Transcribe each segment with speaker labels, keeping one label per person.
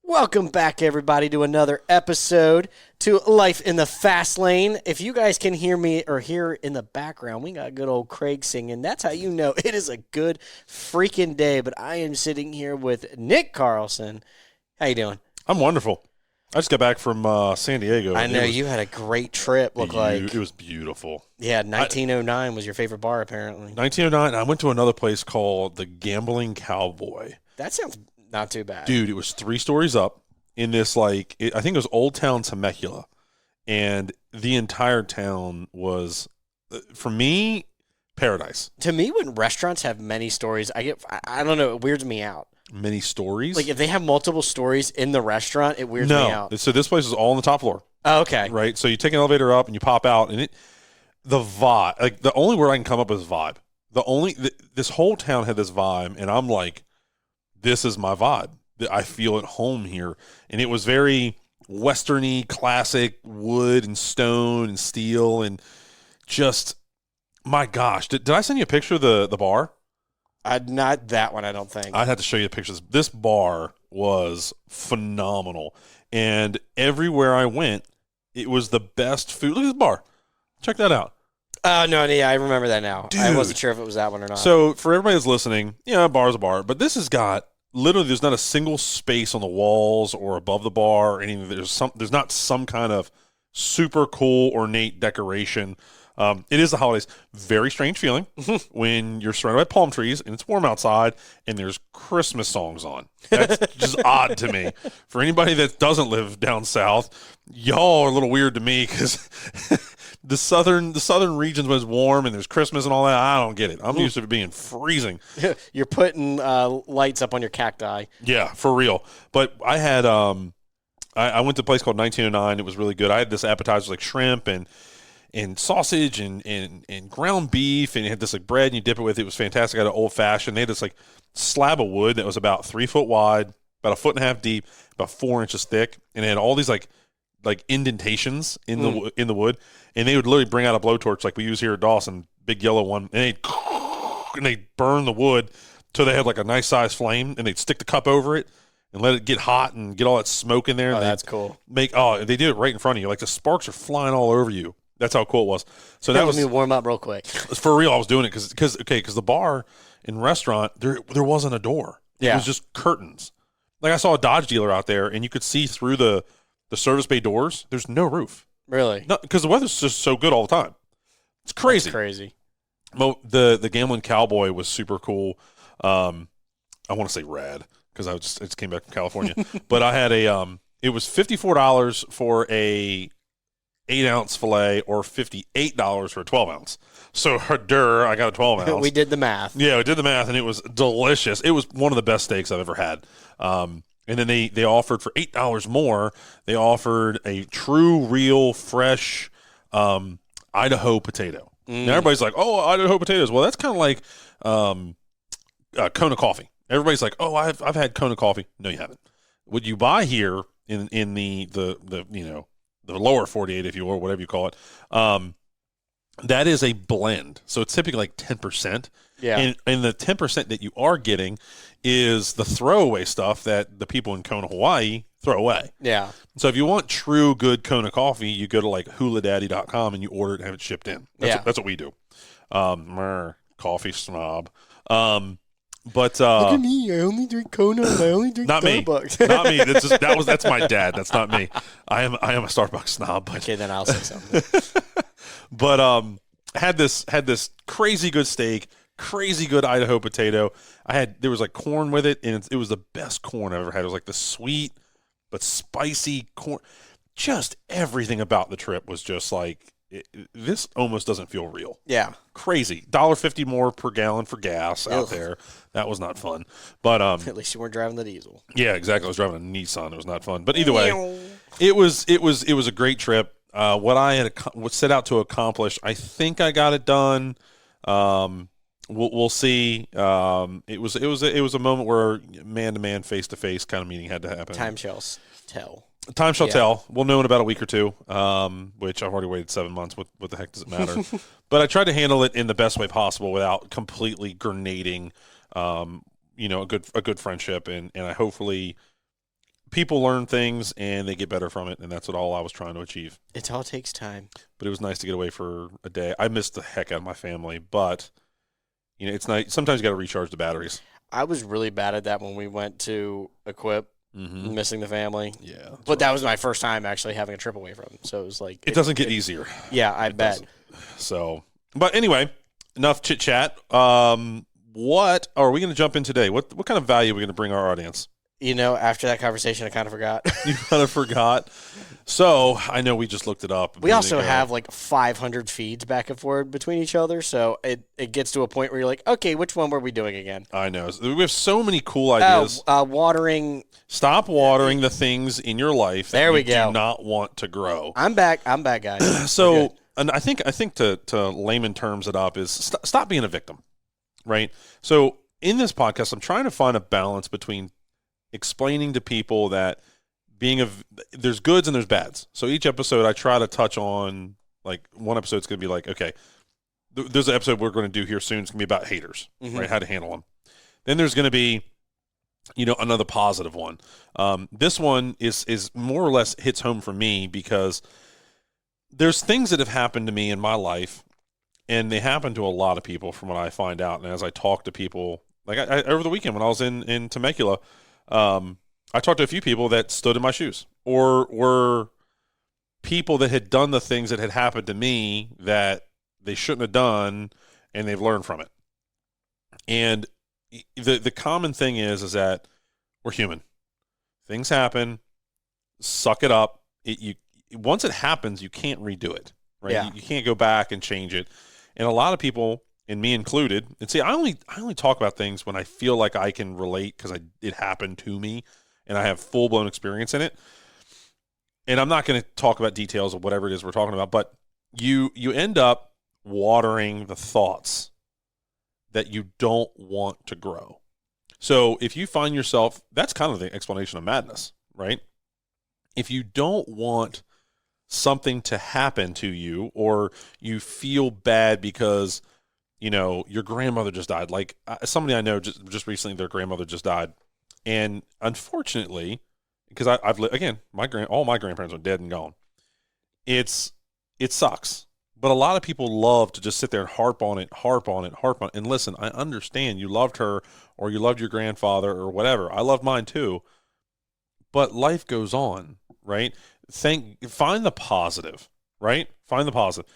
Speaker 1: Welcome back, everybody, to another episode to Life in the Fast Lane. If you guys can hear me or hear in the background, we got good old Craig singing. That's how you know it is a good freaking day. But I am sitting here with Nick Carlson. How you doing?
Speaker 2: I'm wonderful. I just got back from San Diego.
Speaker 1: I know you had a great trip.
Speaker 2: It was beautiful.
Speaker 1: Yeah, 1909 was your favorite bar, apparently.
Speaker 2: 1909. I went to another place called the Gambling Cowboy.
Speaker 1: That sounds not too bad.
Speaker 2: Dude, it was 3 stories up in this, I think it was Old Town Temecula. And the entire town was, for me, paradise.
Speaker 1: To me, when restaurants have many stories, I don't know, it weirds me out.
Speaker 2: Many stories?
Speaker 1: Like, if they have multiple stories in the restaurant, it weirds me out.
Speaker 2: So this place is all on the top floor.
Speaker 1: Oh, okay.
Speaker 2: Right? So you take an elevator up and you pop out, and the vibe, like, the only word I can come up with is vibe. This whole town had this vibe, and I'm like, this is my vibe. I feel at home here. And it was very westerny, classic wood and stone and steel, and just, my gosh. Did I send you a picture of the bar?
Speaker 1: Not that one, I don't think.
Speaker 2: I'd have to show you the pictures. This bar was phenomenal. And everywhere I went, it was the best food. Look at this bar. Check that out.
Speaker 1: No, yeah, I remember that now.
Speaker 2: Dude.
Speaker 1: I wasn't sure if it was that one or not.
Speaker 2: So for everybody that's listening, yeah, a bar is a bar. But this has got, literally, there's not a single space on the walls or above the bar or anything. There's not some kind of super cool, ornate decoration. It is the holidays. Very strange feeling when you're surrounded by palm trees and it's warm outside and there's Christmas songs on. That's just odd to me. For anybody that doesn't live down south, y'all are a little weird to me because the southern regions when it's warm and there's Christmas and all that, I don't get it. I'm used to it being freezing.
Speaker 1: You're putting lights up on your cacti.
Speaker 2: Yeah, for real. But I had I went to a place called 1909. It was really good. I had this appetizer like shrimp and sausage and ground beef, and it had this like bread and you dip it with it. It was fantastic. I had an old fashioned. They had this like slab of wood that was about 3 foot wide, about 1.5 feet deep, about 4 inches thick, and it had all these like indentations in the wood. And they would literally bring out a blowtorch like we use here at Dawson, big yellow one, and they'd burn the wood till they had like a nice size flame, and they'd stick the cup over it and let it get hot and get all that smoke in there.
Speaker 1: Oh, that's cool.
Speaker 2: They do it right in front of you. Like the sparks are flying all over you. That's how cool it was. So that was
Speaker 1: me warm up real quick.
Speaker 2: For real. I was doing it because the bar and restaurant there wasn't a door.
Speaker 1: Yeah.
Speaker 2: It was just curtains. Like I saw a Dodge dealer out there, and you could see through the service bay doors. There's no roof.
Speaker 1: Really?
Speaker 2: No, because the weather's just so good all the time. It's crazy.
Speaker 1: That's crazy.
Speaker 2: Well, the Gambling Cowboy was super cool. I want to say rad because I just came back from California, but I had it was $54 for a 8-ounce filet or $58 for a 12-ounce. So, I got a 12-ounce.
Speaker 1: We did the math.
Speaker 2: Yeah, we did the math, and it was delicious. It was one of the best steaks I've ever had. And then they offered for $8 more, they offered a true, real, fresh Idaho potato. Now, everybody's like, oh, Idaho potatoes. Well, that's kind of like Kona coffee. Everybody's like, oh, I've had Kona coffee. No, you haven't. What you buy here in the lower 48, if you will, whatever you call it, that is a blend. So it's typically like 10%.
Speaker 1: Yeah.
Speaker 2: And the 10% that you are getting is the throwaway stuff that the people in Kona, Hawaii throw away.
Speaker 1: Yeah.
Speaker 2: So if you want true good Kona coffee, you go to like huladaddy.com and you order it and have it shipped in. That's what we do. Coffee snob. But
Speaker 1: look at me. I only drink Kona and I only drink
Speaker 2: not
Speaker 1: Starbucks.
Speaker 2: Me. Not me. That's my dad. That's not me. I am a Starbucks snob. But.
Speaker 1: Okay, then I'll say something.
Speaker 2: But had this crazy good steak, crazy good Idaho potato. There was like corn with it, and it was the best corn I've ever had. It was like the sweet but spicy corn. Just everything about the trip was just like, this almost doesn't feel real.
Speaker 1: Yeah.
Speaker 2: Crazy. $1.50 more per gallon for gas out there. That was not fun. But
Speaker 1: at least you weren't driving the diesel.
Speaker 2: Yeah, exactly. I was driving a Nissan. It was not fun. But either way, it was a great trip. What I had set out to accomplish, I think I got it done. We'll see. It was a moment where man-to-man, face-to-face kind of meeting had to happen.
Speaker 1: Time shall tell.
Speaker 2: Time shall tell. We'll know in about a week or two, which I've already waited 7 months. What the heck does it matter? But I tried to handle it in the best way possible without completely grenading, a good friendship, and I hopefully people learn things and they get better from it, and that's what all I was trying to achieve.
Speaker 1: It all takes time.
Speaker 2: But it was nice to get away for a day. I missed the heck out of my family, but it's nice. Sometimes you got to recharge the batteries.
Speaker 1: I was really bad at that when we went to Equip, missing the family.
Speaker 2: Yeah,
Speaker 1: but that was my first time actually having a trip away from them. So it was like
Speaker 2: it doesn't get easier.
Speaker 1: Yeah, I bet.
Speaker 2: Doesn't. So, but anyway, enough chit chat. What are we going to jump in today? What kind of value are we going to bring our audience?
Speaker 1: After that conversation, I kind of forgot.
Speaker 2: You kind of forgot. So I know we just looked it up.
Speaker 1: We also have like 500 feeds back and forth between each other, so it gets to a point where you're like, okay, which one were we doing again?
Speaker 2: I know. We have so many cool ideas.
Speaker 1: Watering.
Speaker 2: Stop watering the things in your life that you do not want to grow.
Speaker 1: I'm back, guys.
Speaker 2: So, and I think to layman terms it up is stop being a victim, right? So in this podcast, I'm trying to find a balance between explaining to people that there's goods and there's bads. So each episode I try to touch on, like one episode's going to be like, okay, there's an episode we're going to do here soon. It's going to be about haters, right? How to handle them. Then there's going to be, another positive one. This one is more or less hits home for me because there's things that have happened to me in my life, and they happen to a lot of people from what I find out. And as I talk to people, like I over the weekend when I was in Temecula, I talked to a few people that stood in my shoes or were people that had done the things that had happened to me that they shouldn't have done, and they've learned from it. And the common thing is that we're human. Things happen. Suck it up. Once it happens, you can't redo it, right?
Speaker 1: Yeah.
Speaker 2: You can't go back and change it. And a lot of people, and me included, and see, I only talk about things when I feel like I can relate because it happened to me and I have full-blown experience in it. And I'm not going to talk about details of whatever it is we're talking about, but you end up watering the thoughts that you don't want to grow. So if you find yourself, that's kind of the explanation of madness, right? If you don't want something to happen to you, or you feel bad because your grandmother just died. Like somebody I know just recently, their grandmother just died. And unfortunately, because I've again, all my grandparents are dead and gone. It sucks. But a lot of people love to just sit there and harp on it. And listen, I understand you loved her or you loved your grandfather or whatever. I love mine too. But life goes on, right? Find the positive, right? Find the positive.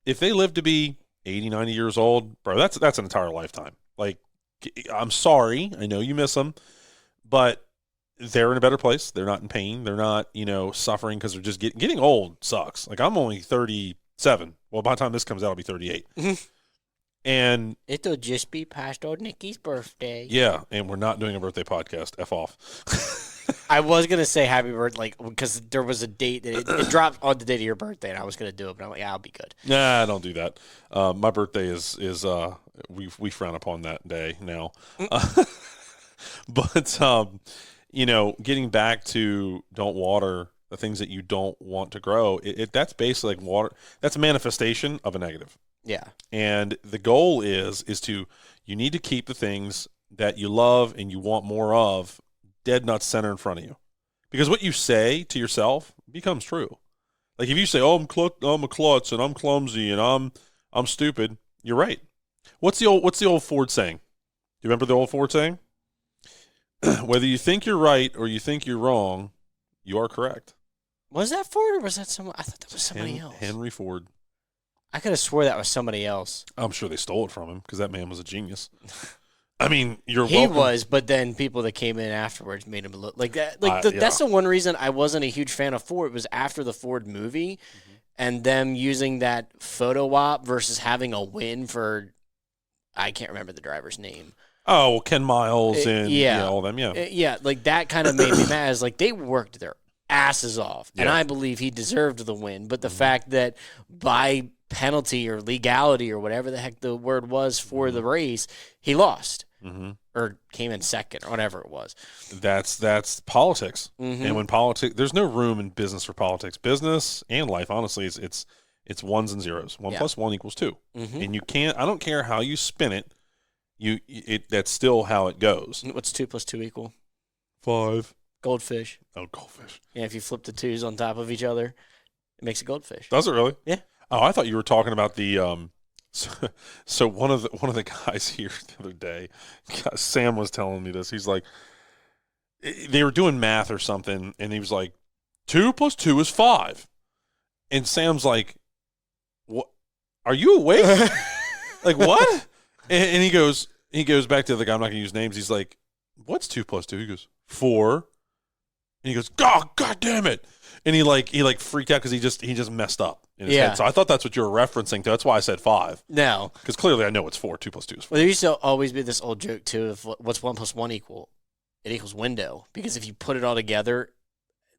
Speaker 2: If they live to be 80, 90 years old, bro, that's an entire lifetime. Like, I'm sorry. I know you miss them, but they're in a better place. They're not in pain. They're not, suffering because they're just getting old sucks. Like, I'm only 37. Well, by the time this comes out, I'll be 38. And
Speaker 1: it'll just be past old Nikki's birthday.
Speaker 2: Yeah, and we're not doing a birthday podcast. F off.
Speaker 1: I was going to say happy birthday, because there was a date that it dropped on the date of your birthday, and I was going to do it, but I'm like, I'll be good.
Speaker 2: Nah, don't do that. My birthday is we frown upon that day now. But getting back to don't water the things that you don't want to grow, that's basically like water. That's a manifestation of a negative.
Speaker 1: Yeah.
Speaker 2: And the goal is you need to keep the things that you love and you want more of dead nuts center in front of you. Because what you say to yourself becomes true. Like if you say, "Oh, I'm a klutz and I'm clumsy and I'm stupid," you're right. What's the old Ford saying? Do you remember the old Ford saying? Whether you think you're right or you think you're wrong, you are correct.
Speaker 1: Was that Ford or was that someone? I thought that was somebody else.
Speaker 2: Henry Ford.
Speaker 1: I could have swore that was somebody else.
Speaker 2: I'm sure they stole it from him because that man was a genius. I mean,
Speaker 1: He
Speaker 2: welcome.
Speaker 1: was, but then people that came in afterwards made him look like that. That's the one reason I wasn't a huge fan of Ford. It was after the Ford movie and them using that photo op versus having a win for, I can't remember the driver's name.
Speaker 2: Oh, Ken Miles and all them,
Speaker 1: Yeah, like that kind of made me mad. It's like they worked their asses off, and
Speaker 2: Yeah.
Speaker 1: I believe he deserved the win. But the fact that by penalty or legality or whatever the heck the word was for the race, he lost or came in second or whatever it was.
Speaker 2: That's politics. And when politics, there's no room in business for politics. Business and life, honestly, it's ones and zeros. 1 + 1 = 2. And you can't. I don't care how you spin it. That's still how it goes.
Speaker 1: What's 2 + 2 =?
Speaker 2: 5.
Speaker 1: Goldfish.
Speaker 2: Oh, goldfish.
Speaker 1: Yeah, if you flip the twos on top of each other, it makes a goldfish.
Speaker 2: Does it really?
Speaker 1: Yeah.
Speaker 2: Oh, I thought you were talking about the So one of the guys here the other day, Sam was telling me this. He's like, they were doing math or something, and he was like, 2 + 2 is 5. And Sam's like, "What? Are you awake? Like what?" And he goes back to the guy. I'm not going to use names. He's like, "What's 2 + 2?" He goes, 4. And he goes, God damn it! And he freaked out because he just messed up in his head. So I thought that's what you were referencing to. That's why I said 5.
Speaker 1: No,
Speaker 2: because clearly I know it's 4. 2 + 2 is 4.
Speaker 1: Well, there used to always be this old joke too of what's 1 + 1 equal? It equals window, because if you put it all together,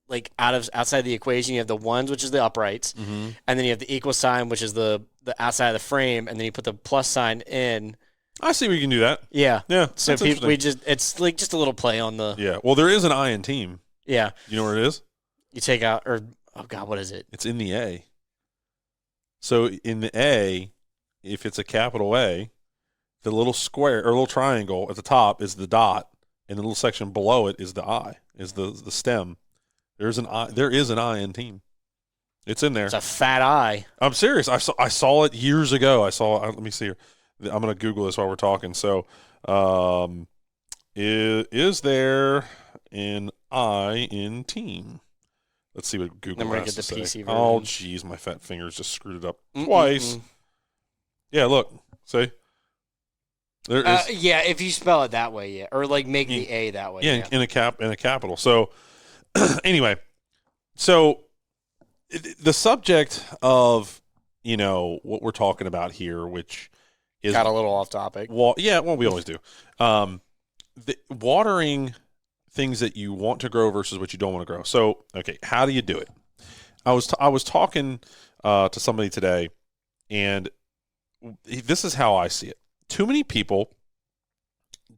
Speaker 1: like outside the equation, you have the ones, which is the uprights, and then you have the equal sign, which is the outside of the frame, and then you put the plus sign in.
Speaker 2: I see we can do that.
Speaker 1: Yeah. So it's like just a little play on the.
Speaker 2: Yeah. Well, there is an I in team.
Speaker 1: Yeah.
Speaker 2: You know where it is?
Speaker 1: You take out, or oh god, what is it?
Speaker 2: It's in the A. So in the A, if it's a capital A, the little square or little triangle at the top is the dot, and the little section below it is the I, is the stem. There is an I in team. It's in there.
Speaker 1: It's a fat I.
Speaker 2: I'm serious. I saw it years ago. Let me see here. I'm going to Google this while we're talking. So, is there an I in team? Let's see what Google has to say. PC version. Oh, geez, my fat fingers just screwed it up twice. Yeah, look. See? There is.
Speaker 1: Yeah, if you spell it that way, yeah. Or like make the A that way.
Speaker 2: Yeah, in a capital. So, anyway, so the subject of, what we're talking about here, which is
Speaker 1: got a little off topic.
Speaker 2: Well, we always do. Watering things that you want to grow versus what you don't want to grow. So, okay, how do you do it? I was talking to somebody today, and this is how I see it. Too many people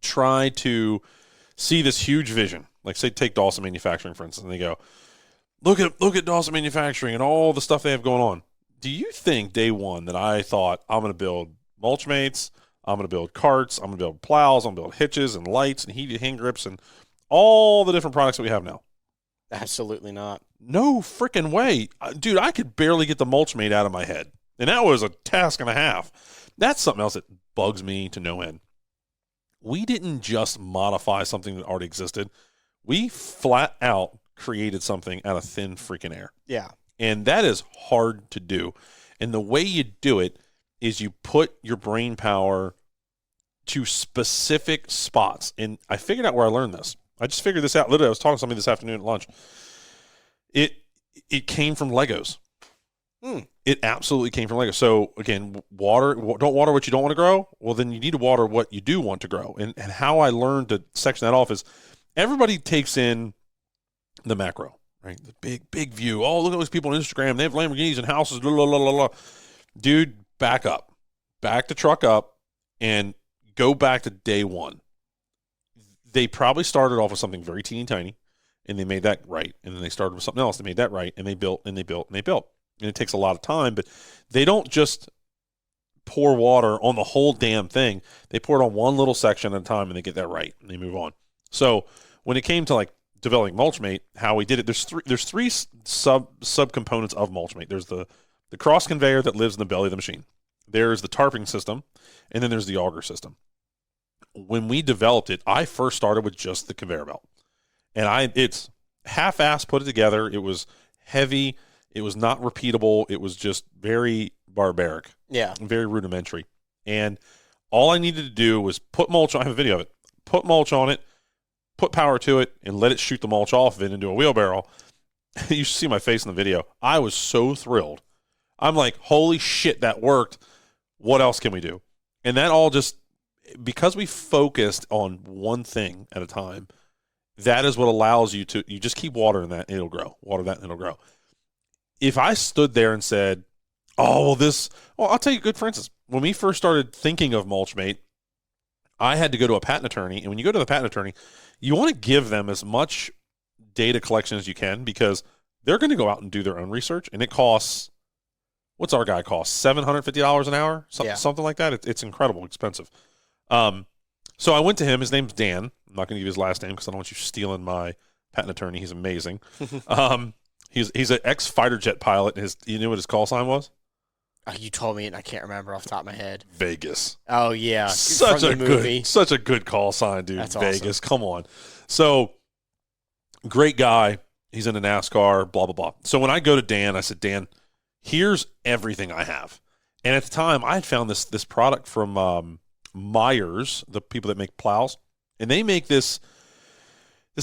Speaker 2: try to see this huge vision. Like, say, take Dawson Manufacturing, for instance, and they go, look at Dawson Manufacturing and all the stuff they have going on. Do you think day one that I thought I'm going to build mulch mates, I'm going to build carts, I'm going to build plows, I'm going to build hitches and lights and heated hand grips and all the different products that we have now?
Speaker 1: Absolutely not.
Speaker 2: No freaking way. Dude, I could barely get the mulch mate out of my head. And that was a task and a half. That's something else that bugs me to no end. We didn't just modify something that already existed. We flat out created something out of thin freaking air.
Speaker 1: Yeah.
Speaker 2: And that is hard to do. And the way you do it is you put your brain power to specific spots. And I figured out where I learned this. I just figured this out. Literally, I was talking to somebody this afternoon at lunch. It came from Legos. It absolutely came from Legos. So, again, don't water what you don't want to grow. Well, then you need to water what you do want to grow. And how I learned to section that off is everybody takes in the macro, right? The big view. Oh, look at those people on Instagram. They have Lamborghinis and houses. Blah, blah, blah, blah, blah. Dude, back up. Back the truck up and go back to day one. They probably started off with something very teeny tiny, and they made that right. And then they started with something else. They made that right, and they built, and they built, and they built. And it takes a lot of time, but they don't just pour water on the whole damn thing. They pour it on one little section at a time, and they get that right, and they move on. So when it came to like developing Mulchmate, how we did it, there's three subcomponents of Mulchmate. There's the cross conveyor that lives in the belly of the machine. There's the tarping system, and then there's the auger system. When we developed it, I first started with just the conveyor belt, and it's half-assed put it together. It was heavy. It was not repeatable. It was just very barbaric.
Speaker 1: Yeah.
Speaker 2: Very rudimentary. And all I needed to do was put mulch on. I have a video of it. Put mulch on it, put power to it, and let it shoot the mulch off of it into a wheelbarrow. You should see my face in the video. I was so thrilled. I'm like, holy shit, that worked. What else can we do? And that all just, because we focused on one thing at a time, that is what allows you just keep watering that and it'll grow. Water that and it'll grow. If I stood there and said, I'll tell you, good for instance, when we first started thinking of Mulchmate, I had to go to a patent attorney. And when you go to the patent attorney, you want to give them as much data collection as you can because they're going to go out and do their own research. And it costs, what's our guy cost? $750 an hour? Something like that. It's incredible expensive. So I went to him. His name's Dan. I'm not going to give his last name because I don't want you stealing my patent attorney. He's amazing. He's an ex-fighter jet pilot. You know what his call sign was?
Speaker 1: Oh, you told me, and I can't remember off the top of my head.
Speaker 2: Vegas.
Speaker 1: Oh yeah,
Speaker 2: such a good call sign, dude.
Speaker 1: That's
Speaker 2: Vegas.
Speaker 1: awesome.
Speaker 2: Come on. So great guy. He's in a NASCAR. Blah blah blah. So when I go to Dan, I said, Dan, here's everything I have. And at the time, I had found this product from Myers, the people that make plows, and they make this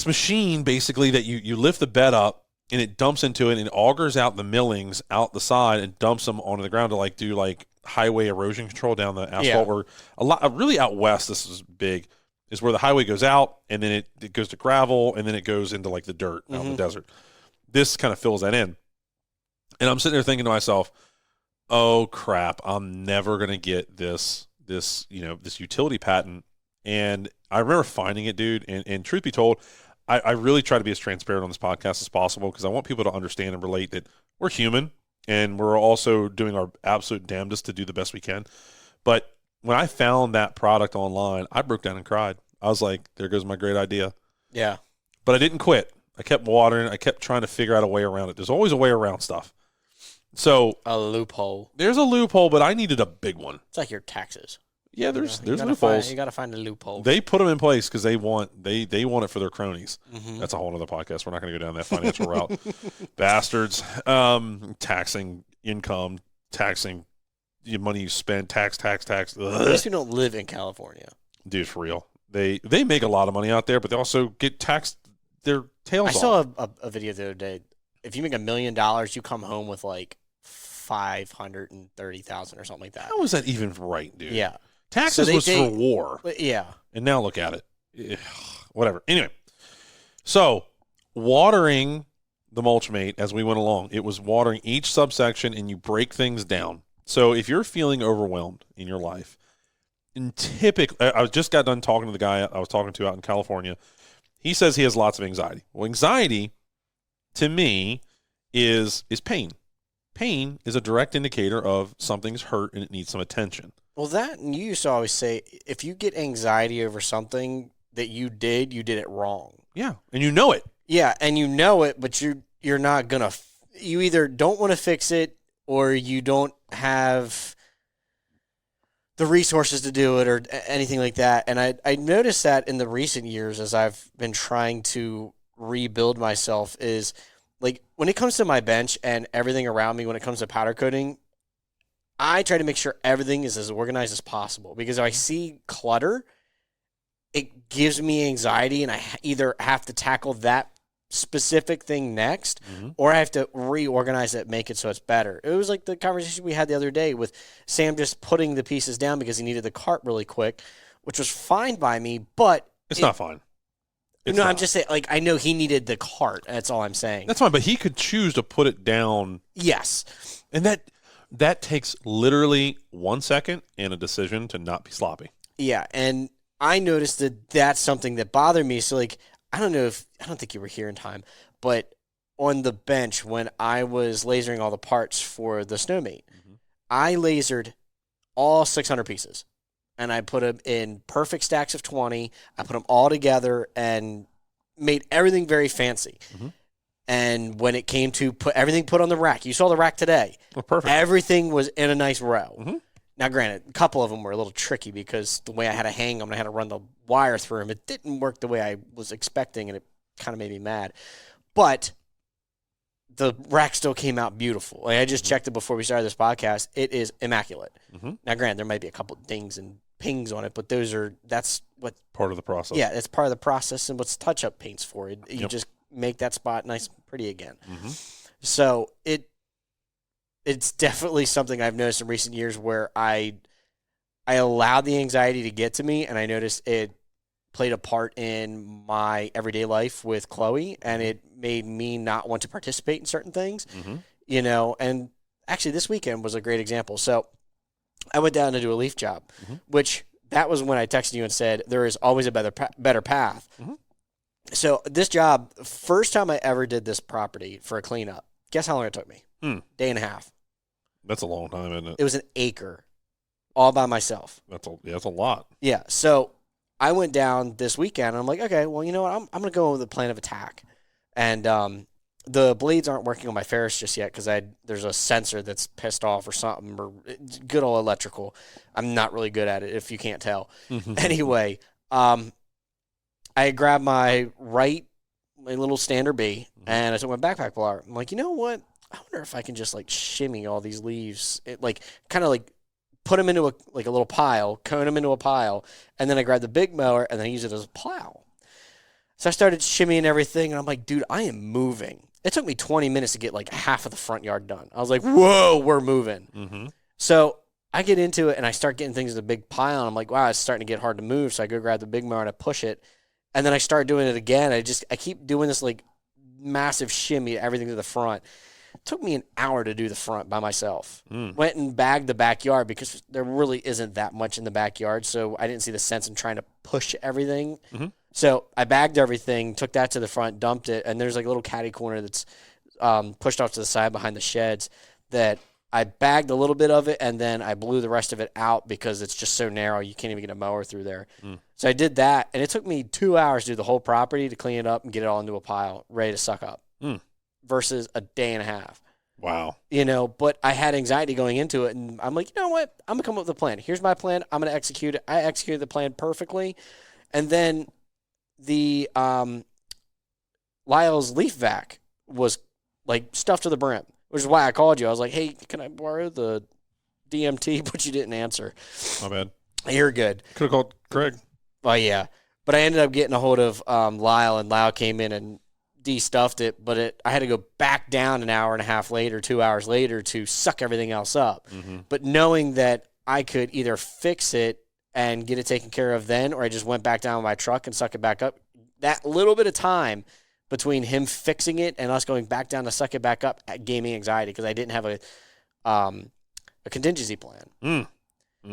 Speaker 2: machine basically that you lift the bed up. And it dumps into it and augers out the millings out the side and dumps them onto the ground to do highway erosion control down the asphalt.
Speaker 1: Yeah.
Speaker 2: Where really out west, this is big, is where the highway goes out and then it goes to gravel and then it goes into the dirt out in the desert. This kind of fills that in. And I'm sitting there thinking to myself, oh crap, I'm never going to get this utility patent. And I remember finding it, dude. And truth be told, I really try to be as transparent on this podcast as possible because I want people to understand and relate that we're human and we're also doing our absolute damnedest to do the best we can. But when I found that product online, I broke down and cried. I was like, there goes my great idea.
Speaker 1: Yeah.
Speaker 2: But I didn't quit. I kept watering. I kept trying to figure out a way around it. There's always a way around stuff. So
Speaker 1: a loophole.
Speaker 2: There's a loophole, but I needed a big one.
Speaker 1: It's like your taxes.
Speaker 2: Yeah, there's loopholes.
Speaker 1: You got to find a loophole.
Speaker 2: They put them in place because they want it for their cronies.
Speaker 1: Mm-hmm.
Speaker 2: That's a whole other podcast. We're not going to go down that financial route. Bastards. Taxing income, taxing the money you spend, tax.
Speaker 1: At least you don't live in California.
Speaker 2: Dude, for real. They make a lot of money out there, but they also get taxed their tails off.
Speaker 1: I saw a video the other day. If you make $1 million, you come home with $530,000 or something like that.
Speaker 2: How is that even right, dude?
Speaker 1: Yeah.
Speaker 2: Taxes was for war.
Speaker 1: Yeah.
Speaker 2: And now look at it. Ugh, whatever. Anyway, so watering the mulch mate as we went along, it was watering each subsection and you break things down. So if you're feeling overwhelmed in your life, and typically, I just got done talking to the guy I was talking to out in California. He says he has lots of anxiety. Well, anxiety, to me, is pain. Pain is a direct indicator of something's hurt and it needs some attention.
Speaker 1: Well, that, and you used to always say, if you get anxiety over something that you did it wrong.
Speaker 2: Yeah, and you know it.
Speaker 1: Yeah, and you know it, but you're not going to, you either don't want to fix it or you don't have the resources to do it or anything like that. And I noticed that in the recent years as I've been trying to rebuild myself is, when it comes to my bench and everything around me, when it comes to powder coating, I try to make sure everything is as organized as possible because if I see clutter, it gives me anxiety and I either have to tackle that specific thing next or I have to reorganize it, make it so it's better. It was like the conversation we had the other day with Sam just putting the pieces down because he needed the cart really quick, which was fine by me, but
Speaker 2: it's not fine.
Speaker 1: I'm just saying, I know he needed the cart. That's all I'm saying.
Speaker 2: That's fine, but he could choose to put it down.
Speaker 1: Yes.
Speaker 2: And that takes literally 1 second and a decision to not be sloppy.
Speaker 1: Yeah, and I noticed that that's something that bothered me. So, I don't think you were here in time, but on the bench when I was lasering all the parts for the snowmate, I lasered all 600 pieces. And I put them in perfect stacks of 20. I put them all together and made everything very fancy. And when it came to put everything put on the rack, you saw the rack today.
Speaker 2: Oh, perfect.
Speaker 1: Everything was in a nice row. Now, granted, a couple of them were a little tricky because the way I had to hang them and I had to run the wire through them, it didn't work the way I was expecting, and it kind of made me mad. But the rack still came out beautiful. I just checked it before we started this podcast. It is immaculate. Now, granted, there might be a couple dings and pings on it, but that's what
Speaker 2: part of the process.
Speaker 1: Yeah, it's part of the process, and what's touch-up paints for. You just make that spot nice and pretty again. So it's definitely something I've noticed in recent years where I allowed the anxiety to get to me, and I noticed it played a part in my everyday life with Chloe, and it made me not want to participate in certain things, and actually this weekend was a great example. So I went down to do a leaf job, which that was when I texted you and said, there is always a better path. So this job, first time I ever did this property for a cleanup, guess how long it took me? Day and a half.
Speaker 2: That's a long time, isn't it?
Speaker 1: It was an acre, all by myself.
Speaker 2: That's a lot.
Speaker 1: Yeah, so I went down this weekend, and I'm like, okay, well, you know what? I'm going to go with a plan of attack. And the blades aren't working on my Ferris just yet because there's a sensor that's pissed off or something, or good old electrical. I'm not really good at it if you can't tell. Anyway, I grabbed my little standard B, and I took my backpack blower. I'm like, you know what? I wonder if I can just like shimmy all these leaves, kind of like put them into a little pile, cone them into a pile, and then I grabbed the big mower and then I use it as a plow. So I started shimmying everything, and I'm like, dude, I am moving. It took me 20 minutes to get like half of the front yard done. I was like, whoa, we're moving. So I get into it, and I start getting things in a big pile, and I'm like, wow, it's starting to get hard to move. So I go grab the big mower, and I push it, and then I start doing it again. I keep doing this like massive shimmy, everything to the front. It took me an hour to do the front by myself. Went and bagged the backyard because there really isn't that much in the backyard, so I didn't see the sense in trying to push everything. So I bagged everything, took that to the front, dumped it, and there's like a little caddy corner that's pushed off to the side behind the sheds that I bagged a little bit of it, and then I blew the rest of it out because it's just so narrow you can't even get a mower through there. So I did that, and it took me 2 hours to do the whole property to clean it up and get it all into a pile, ready to suck up, versus a day and a half.
Speaker 2: Wow.
Speaker 1: But I had anxiety going into it, and I'm like, you know what? I'm going to come up with a plan. Here's my plan. I'm going to execute it. I executed the plan perfectly, and then the Lyle's leaf vac was like stuffed to the brim, which is why I called you. I was like, hey, can I borrow the DMT? But you didn't answer.
Speaker 2: My bad.
Speaker 1: You're good.
Speaker 2: Could have called Craig.
Speaker 1: Well, yeah. But I ended up getting a hold of Lyle, and Lyle came in and de-stuffed it, but I had to go back down an hour and a half later, 2 hours later, to suck everything else up. But knowing that I could either fix it and get it taken care of then, or I just went back down with my truck and suck it back up, that little bit of time between him fixing it and us going back down to suck it back up gave me anxiety because I didn't have a contingency plan.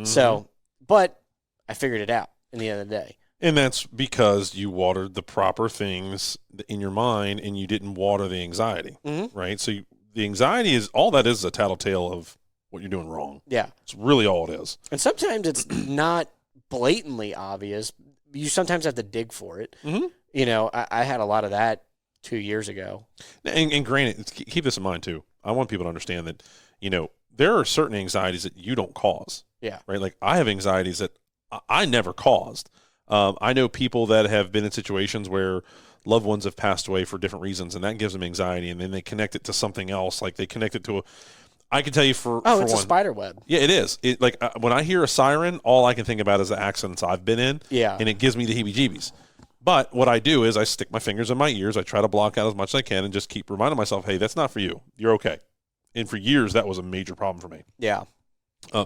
Speaker 1: So, but I figured it out in the end of the day.
Speaker 2: And that's because you watered the proper things in your mind, and you didn't water the anxiety, right? So the anxiety is a tattletale of what you're doing wrong.
Speaker 1: Yeah.
Speaker 2: It's really all it is.
Speaker 1: And sometimes it's not blatantly obvious. You sometimes have to dig for it. I had a lot of that 2 years ago.
Speaker 2: And granted, keep this in mind too. I want people to understand that, there are certain anxieties that you don't cause.
Speaker 1: Yeah.
Speaker 2: Right? Like I have anxieties that I never caused. I know people that have been in situations where loved ones have passed away for different reasons, and that gives them anxiety, and then they connect it to something else. Like they connect it to I can tell you for
Speaker 1: it's
Speaker 2: one,
Speaker 1: a spider web.
Speaker 2: Yeah, it is. When I hear a siren, all I can think about is the accidents I've been in, and it gives me the heebie-jeebies. But what I do is I stick my fingers in my ears. I try to block out as much as I can and just keep reminding myself, hey, that's not for you. You're okay. And for years, that was a major problem for me.
Speaker 1: Yeah.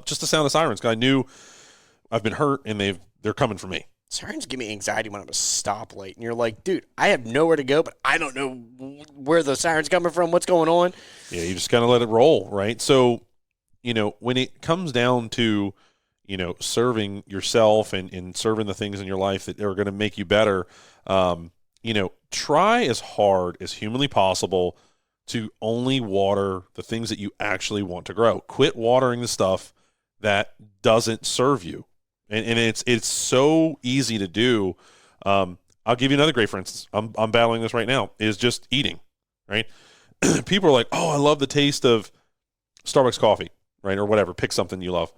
Speaker 2: Just the sound of sirens, because I knew I've been hurt, and they're coming for me.
Speaker 1: Sirens give me anxiety when I'm at a stoplight, and you're like, dude, I have nowhere to go, but I don't know where the siren's coming from, what's going on.
Speaker 2: Yeah, you just kind of let it roll, right? So, when it comes down to, serving yourself and serving the things in your life that are going to make you better, try as hard as humanly possible to only water the things that you actually want to grow. Quit watering the stuff that doesn't serve you. And it's so easy to do. I'll give you another great, for instance. I'm battling this right now, is just eating, right? People are like, oh, I love the taste of Starbucks coffee, right? Or whatever. Pick something you love.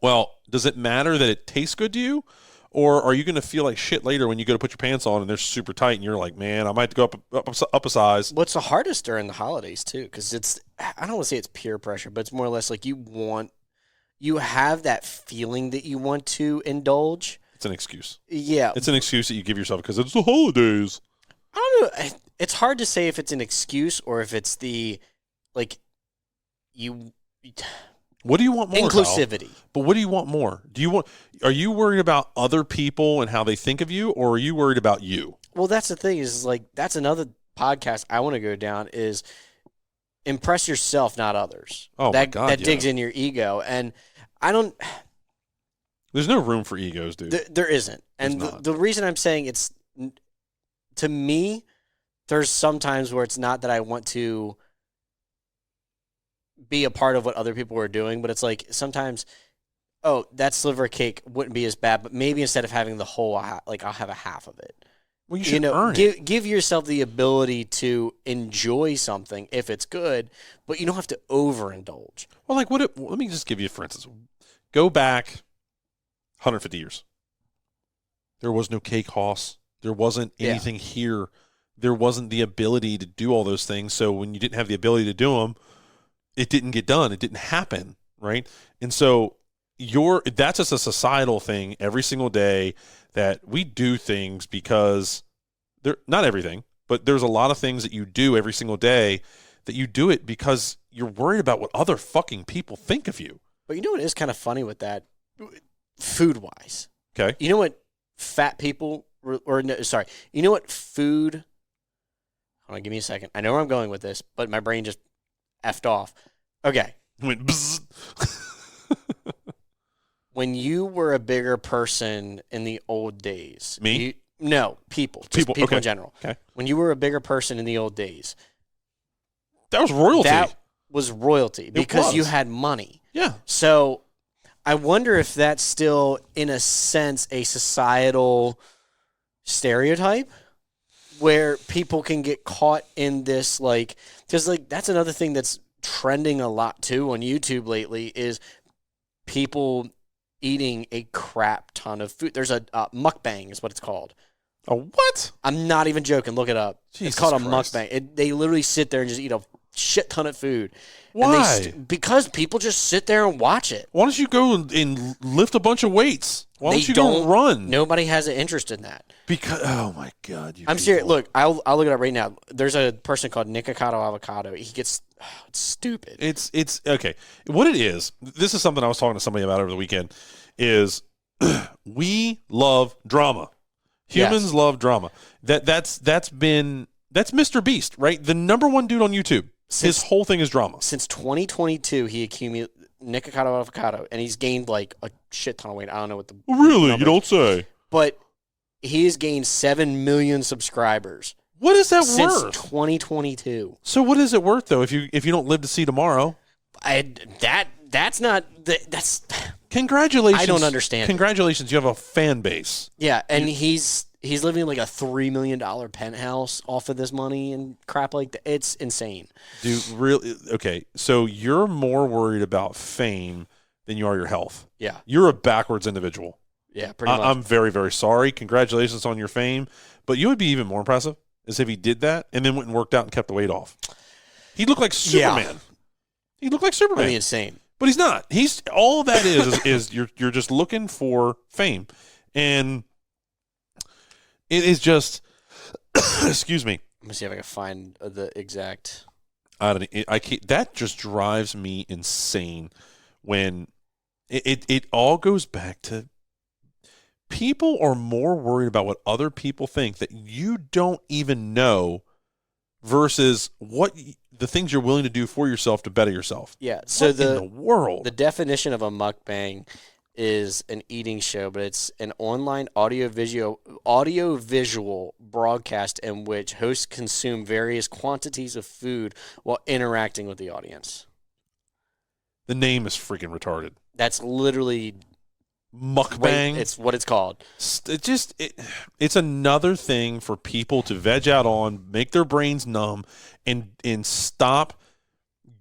Speaker 2: Well, does it matter that it tastes good to you? Or are you going to feel like shit later when you go to put your pants on and they're super tight and you're like, man, I might have to go up a size?
Speaker 1: What's the hardest during the holidays, too? Because I don't want to say it's peer pressure, but it's more or less like you have that feeling that you want to indulge.
Speaker 2: It's an excuse.
Speaker 1: Yeah.
Speaker 2: It's an excuse that you give yourself because it's the holidays.
Speaker 1: I don't know. It's hard to say if it's an excuse or if it's
Speaker 2: What do you want more?
Speaker 1: Inclusivity.
Speaker 2: Kyle? But what do you want more? Are you worried about other people and how they think of you, or are you worried about you?
Speaker 1: Well, that's the thing is that's another podcast I want to go down is impress yourself, not others.
Speaker 2: Oh, my God,
Speaker 1: that digs in your ego. And I don't.
Speaker 2: There's no room for egos, dude.
Speaker 1: There isn't. And the reason I'm saying it's, to me, there's sometimes where it's not that I want to be a part of what other people are doing, but it's like sometimes, that sliver of cake wouldn't be as bad, but maybe instead of having the whole, I'll have a half of it.
Speaker 2: Well, you should earn it.
Speaker 1: Give yourself the ability to enjoy something if it's good, but you don't have to overindulge.
Speaker 2: Well, like let me just give you, for instance, go back 150 years. There was no cake hoss. There wasn't anything here. There wasn't the ability to do all those things. So when you didn't have the ability to do them, it didn't get done. It didn't happen, right? And so that's just a societal thing every single day that we do things because not everything, but there's a lot of things that you do every single day that you do it because you're worried about what other fucking people think of you.
Speaker 1: But you know what is kind of funny with that, food-wise?
Speaker 2: Okay.
Speaker 1: You know what fat people, you know what food, hold on, give me a second. I know where I'm going with this, but my brain just effed off. Okay.
Speaker 2: Went bzzz.
Speaker 1: When you were a bigger person in the old days.
Speaker 2: Me?
Speaker 1: No, people. People
Speaker 2: okay.
Speaker 1: in general.
Speaker 2: Okay.
Speaker 1: When you were a bigger person in the old days.
Speaker 2: That was royalty.
Speaker 1: That was royalty because you had money.
Speaker 2: Yeah.
Speaker 1: So I wonder if that's still, in a sense, a societal stereotype where people can get caught in this, like, because like that's another thing that's trending a lot too on YouTube lately is people eating a crap ton of food. There's a mukbang is what it's called.
Speaker 2: A what?
Speaker 1: I'm not even joking. Look it up.
Speaker 2: Jesus
Speaker 1: it's called
Speaker 2: Christ.
Speaker 1: a mukbang. They literally sit there and just eat a shit ton of food.
Speaker 2: Why?
Speaker 1: Because people just sit there and watch it.
Speaker 2: Why don't you go and lift a bunch of weights? Why don't you go run?
Speaker 1: Nobody has an interest in that.
Speaker 2: Because oh my God,
Speaker 1: I'm serious. Look, I'll look it up right now. There's a person called Nikocado Avocado. He gets it's stupid.
Speaker 2: It's okay. What it is, this is something I was talking to somebody about over the weekend, is we love drama. Humans love drama. That's Mr. Beast, right? The number one dude on YouTube. His whole thing is drama.
Speaker 1: Since 2022, he accumulated Nikocado Avocado, and he's gained like a shit ton of weight. I don't know what the
Speaker 2: really you don't say.
Speaker 1: But he has gained 7 million subscribers.
Speaker 2: What is that
Speaker 1: since
Speaker 2: worth?
Speaker 1: 2022.
Speaker 2: So what is it worth though if you don't live to see tomorrow?
Speaker 1: That's
Speaker 2: Congratulations.
Speaker 1: I don't understand.
Speaker 2: Congratulations, you have a fan base.
Speaker 1: Yeah, and he's living in like a $3 million penthouse off of this money and crap like that. It's insane.
Speaker 2: Dude, really? Okay, so you're more worried about fame than you are your health.
Speaker 1: Yeah.
Speaker 2: You're a backwards individual.
Speaker 1: Yeah, pretty much.
Speaker 2: I'm very, very sorry. Congratulations on your fame. But you would be even more impressive is if he did that and then went and worked out and kept the weight off. He'd look like Superman.
Speaker 1: Yeah.
Speaker 2: He'd look like Superman.
Speaker 1: That'd be insane.
Speaker 2: But he's not. He's all that is you're just looking for fame. And it is just excuse me.
Speaker 1: Let me see if I can find the exact.
Speaker 2: I can't, that just drives me insane when it all goes back to people are more worried about what other people think that you don't even know versus what the things you're willing to do for yourself to better yourself.
Speaker 1: Yeah. So
Speaker 2: what in the world?
Speaker 1: The definition of a mukbang is an eating show, but it's an online audio-visual broadcast in which hosts consume various quantities of food while interacting with the audience.
Speaker 2: The name is freaking retarded.
Speaker 1: That's literally
Speaker 2: mukbang.
Speaker 1: It's what it's called.
Speaker 2: It's another thing for people to veg out on, make their brains numb, and stop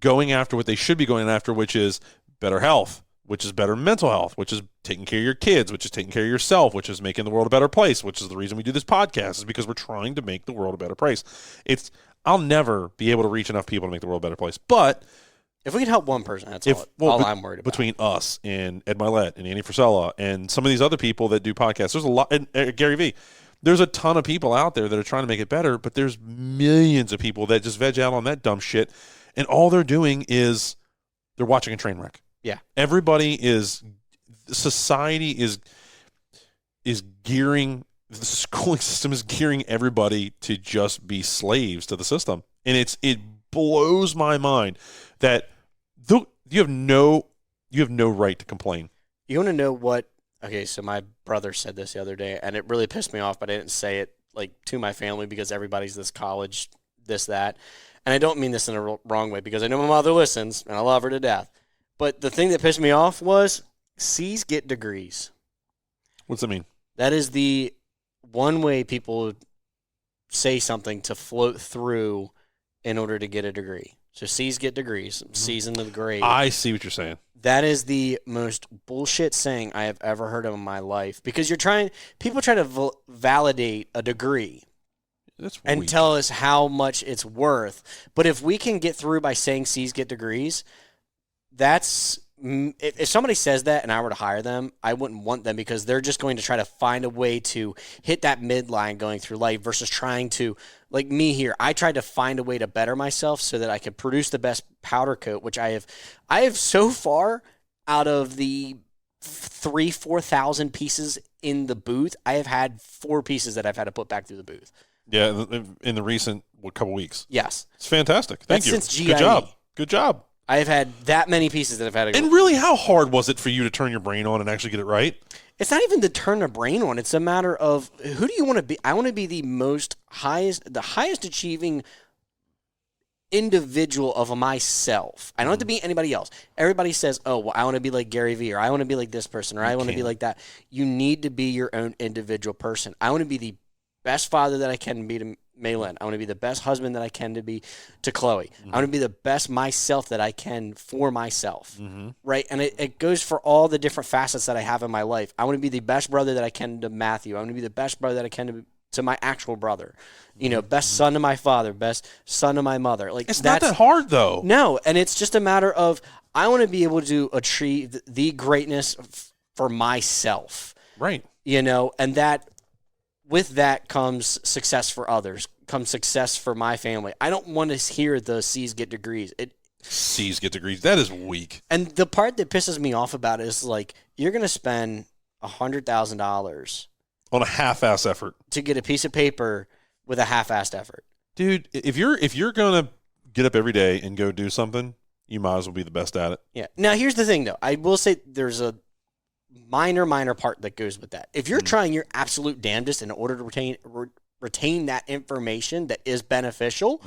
Speaker 2: going after what they should be going after, which is better health, which is better mental health, which is taking care of your kids, which is taking care of yourself, which is making the world a better place, which is the reason we do this podcast, is because we're trying to make the world a better place. I'll never be able to reach enough people to make the world a better place, but
Speaker 1: if we can help one person, that's all I'm worried about.
Speaker 2: Between us and Ed Milet and Andy Frisella and some of these other people that do podcasts, there's a lot, and Gary Vee, there's a ton of people out there that are trying to make it better, but there's millions of people that just veg out on that dumb shit, and all they're doing is they're watching a train wreck.
Speaker 1: Yeah.
Speaker 2: Society is gearing, the schooling system is gearing everybody to just be slaves to the system. And it blows my mind that you have no right to complain.
Speaker 1: You want to know what? Okay, so my brother said this the other day, and it really pissed me off, but I didn't say it like to my family because everybody's this college, this, that. And I don't mean this in a wrong way because I know my mother listens, and I love her to death. But the thing that pissed me off was C's get degrees.
Speaker 2: What's that mean?
Speaker 1: That is the one way people say something to float through in order to get a degree. So C's get degrees, C's in the grade.
Speaker 2: I see what you're saying.
Speaker 1: That is the most bullshit saying I have ever heard of in my life, because people try to validate a degree and tell us how much it's worth. But if we can get through by saying C's get degrees, if somebody says that and I were to hire them, I wouldn't want them, because they're just going to try to find a way to hit that midline going through life versus trying to, like me here, I tried to find a way to better myself so that I could produce the best powder coat, which I have so far, out of the 4,000 pieces in the booth, I have had 4 pieces that I've had to put back through the booth.
Speaker 2: Yeah, in the recent couple weeks.
Speaker 1: Yes.
Speaker 2: It's fantastic. Thank you.
Speaker 1: Since GIE.
Speaker 2: Good job. Good job.
Speaker 1: I have had that many pieces that I've had to go.
Speaker 2: And really, how hard was it for you to turn your brain on and actually get it right?
Speaker 1: It's not even to turn the brain on. It's a matter of, who do you want to be? I want to be the highest achieving individual of myself. I don't have to be anybody else. Everybody says, oh, well, I want to be like Gary Vee, or I want to be like this person, or I want to be like that. You need to be your own individual person. I want to be the best father that I can be to Maylin. I want to be the best husband that I can to be to Chloe. I want to be the best myself that I can for myself, right? And it goes for all the different facets that I have in my life. I want to be the best brother that I can to Matthew. I want to be the best brother that I can to my actual brother. Best son to my father, best son to my mother. Like,
Speaker 2: it's not that hard, though.
Speaker 1: No, and it's just a matter of, I want to be able to achieve the greatness for myself.
Speaker 2: Right.
Speaker 1: And that, with that comes success for others, comes success for my family. I don't want to hear the C's get degrees.
Speaker 2: C's get degrees. That is weak.
Speaker 1: And the part that pisses me off about it is, like, you're going to spend $100,000
Speaker 2: on a half-ass effort
Speaker 1: to get a piece of paper with a half-assed effort.
Speaker 2: Dude, if you're going to get up every day and go do something, you might as well be the best at it.
Speaker 1: Yeah. Now, here's the thing, though. I will say there's a minor part that goes with that. If you're trying your absolute damnedest in order to retain that information that is beneficial,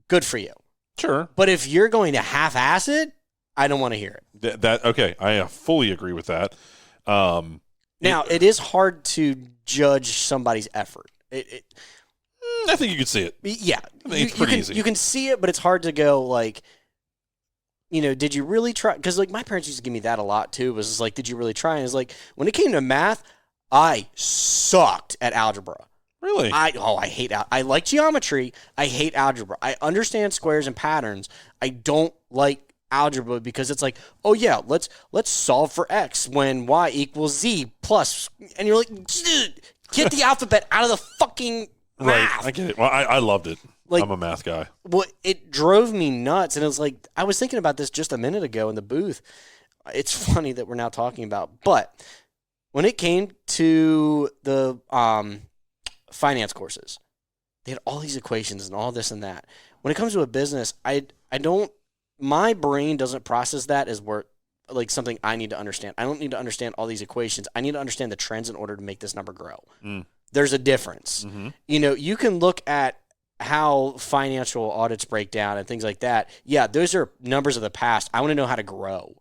Speaker 1: good for you.
Speaker 2: Sure.
Speaker 1: But if you're going to half-ass it, I don't want to hear it.
Speaker 2: Okay, I fully agree with that.
Speaker 1: Now, it is hard to judge somebody's effort.
Speaker 2: I think you could see it.
Speaker 1: Yeah.
Speaker 2: It's pretty easy.
Speaker 1: You can see it, but it's hard to go, like, did you really try? Because, like, my parents used to give me that a lot, too. It was just like, did you really try? And it's like, when it came to math, I sucked at algebra.
Speaker 2: Really?
Speaker 1: I hate I like geometry. I hate algebra. I understand squares and patterns. I don't like algebra because it's like, oh yeah, let's solve for x when y equals z plus, and you're like, get the alphabet out of the fucking math.
Speaker 2: Right, I get it. Well, I loved it. Like, I'm a math guy.
Speaker 1: Well, it drove me nuts, and it was like, I was thinking about this just a minute ago in the booth. It's funny that we're now talking about, but when it came to the finance courses, they had all these equations and all this and that. When it comes to a business, my brain doesn't process that as like something I need to understand. I don't need to understand all these equations. I need to understand the trends in order to make this number grow. There's a difference. You can look at how financial audits break down and things like that. Yeah, those are numbers of the past. I want to know how to grow.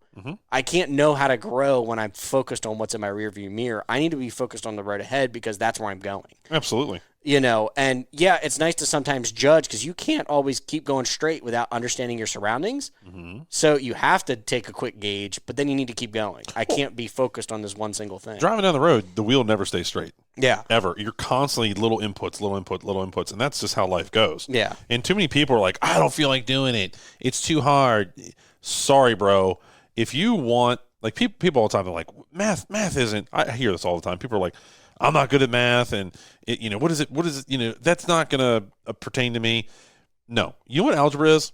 Speaker 1: I can't know how to grow when I'm focused on what's in my rearview mirror. I need to be focused on the road ahead because that's where I'm going.
Speaker 2: Absolutely.
Speaker 1: And yeah, it's nice to sometimes judge because you can't always keep going straight without understanding your surroundings. So you have to take a quick gauge, but then you need to keep going. I can't be focused on this one single thing.
Speaker 2: Driving down the road, the wheel never stays straight.
Speaker 1: Yeah.
Speaker 2: Ever. You're constantly little inputs, and that's just how life goes.
Speaker 1: Yeah.
Speaker 2: And too many people are like, I don't feel like doing it. It's too hard. Sorry, bro. If you want, like, people all the time are like, math isn't. I hear this all the time. People are like, I'm not good at math, and what is it? That's not going to pertain to me. No, you know what algebra is?